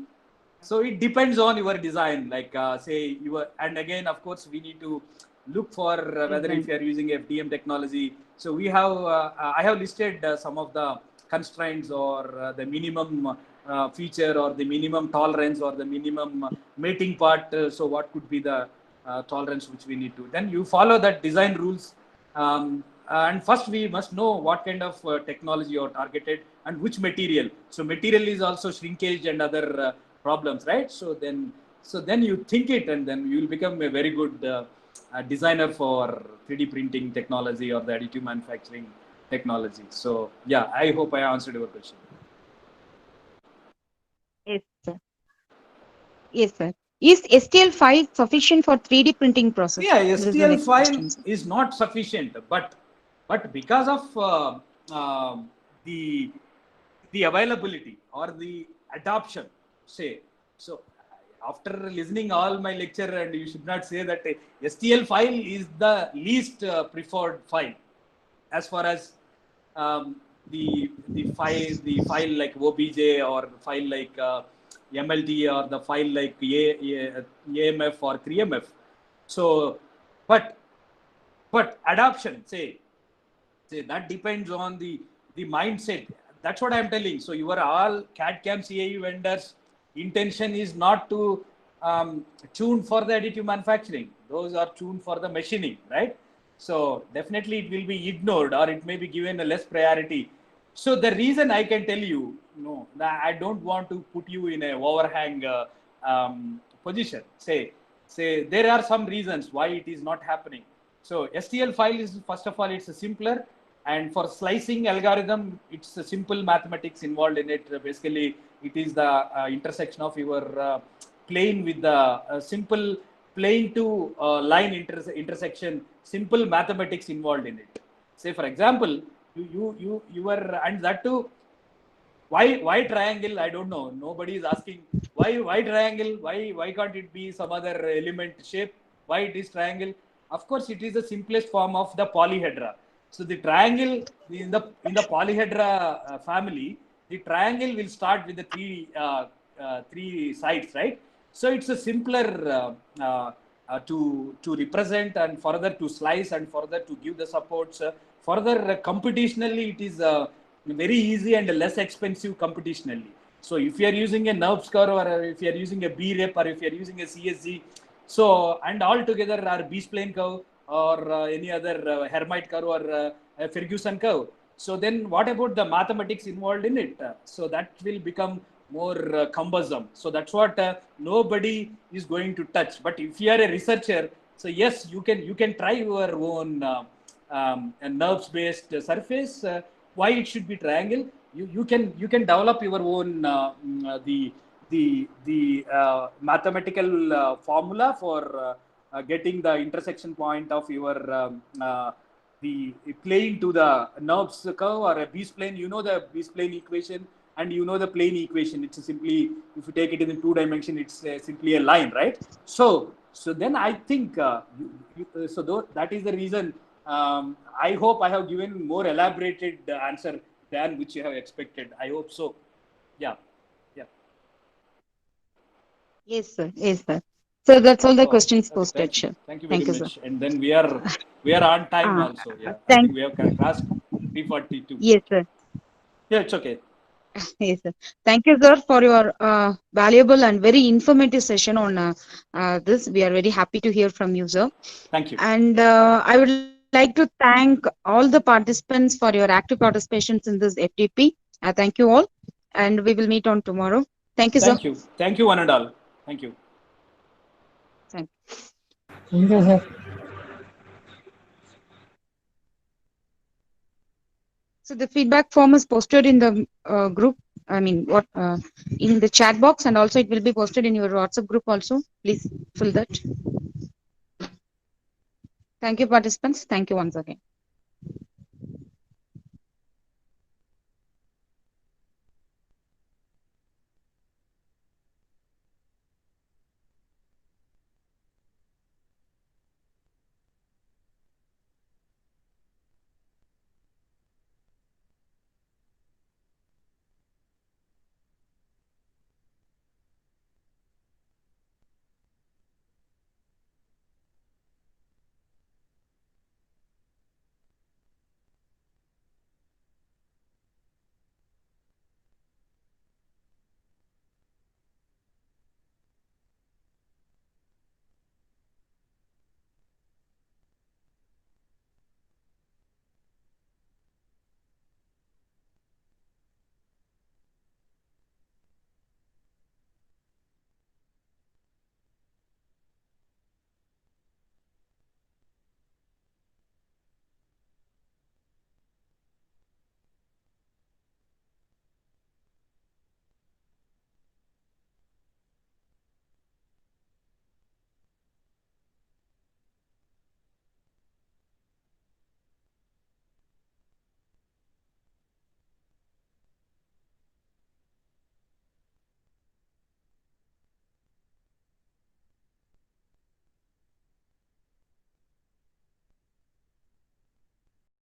so it depends on your design. Like say and again, of course, we need to look for whether if you are using FDM technology. So we have, I have listed some of the constraints or the minimum feature or the minimum tolerance or the minimum mating part. So what could be the tolerance which we need to? Then you follow that design rules. And first we must know what kind of technology you are targeted and which material. So material is also shrinkage and other problems, right? So then you think it, and then you will become a very good designer for 3D printing technology or the additive manufacturing technology. So yeah, I hope I answered your question. Yes, sir. Yes, sir. Is STL file sufficient for 3D printing process? Yeah, This is the STL next file question, sir. is not sufficient, but because of the availability or the adoption, say, so after listening all my lecture, and you should not say that STL file is the least preferred file as far as the file like OBJ or file like MLT or the file like AMF or 3MF. So, but adoption, say that depends on the mindset. That's what I'm telling. So you are all CAD CAM CAE vendors. Intention is not to tune for the additive manufacturing. Those are tuned for the machining, right? So definitely it will be ignored or it may be given a less priority. So the reason I can tell you, no, that I don't want to put you in a overhang position. Say there are some reasons why it is not happening. So STL file is, first of all, it's a simpler, and for slicing algorithm, it's a simple mathematics involved in it. Basically, it is the intersection of your plane with the simple plane to line intersection, simple mathematics involved in it. Say, for example, you were, and that too, why triangle? I don't know. Nobody is asking why triangle. Why can't it be some other element shape? Why it is triangle? Of course, it is the simplest form of the polyhedra. So the triangle in the polyhedra family, the triangle will start with the three sides, right? So it's a simpler to represent and further to slice and further to give the supports. Further computationally, it is very easy and less expensive computationally. So if you are using a NURBS curve, or if you are using a BREP, or if you are using a CSG, so and all together are B-spline curve or any other Hermite curve or a Ferguson curve. So then what about the mathematics involved in it? So that will become more cumbersome. So that's what nobody is going to touch. But if you are a researcher, so yes, you can try your own NURBS based surface. Why it should be triangle? You can develop your own the mathematical formula for getting the intersection point of your the plane to the NURBS curve or a B-spline. You know the B-spline equation and you know the plane equation. It's simply, if you take it in 2 dimension, it's simply a line, right? So then I think so that is the reason. I hope I have given more elaborated answer than which you have expected. I hope so. Yeah. Yes, sir. Yes, sir. So that's all the Oh, questions okay, posted, sir. thank you very Thank you, much. sir. And then we are on time also. Yeah, I Thank. think we have crossed 3:42. Yes, sir. Yeah, it's okay. Yes, sir. Thank you, sir, for your valuable and very informative session on this. We are very happy to hear from you, sir. Thank you. And I would like to thank all the participants for your active participation in this FTP. Thank you all, and we will meet on tomorrow. Thank you, sir. Thank you, one and all. Thank you. Thank you. Thank you, sir. So the feedback form is posted in the group. I mean, what in the chat box, and also it will be posted in your WhatsApp group also. Please fill that. Thank you, participants. Thank you once again.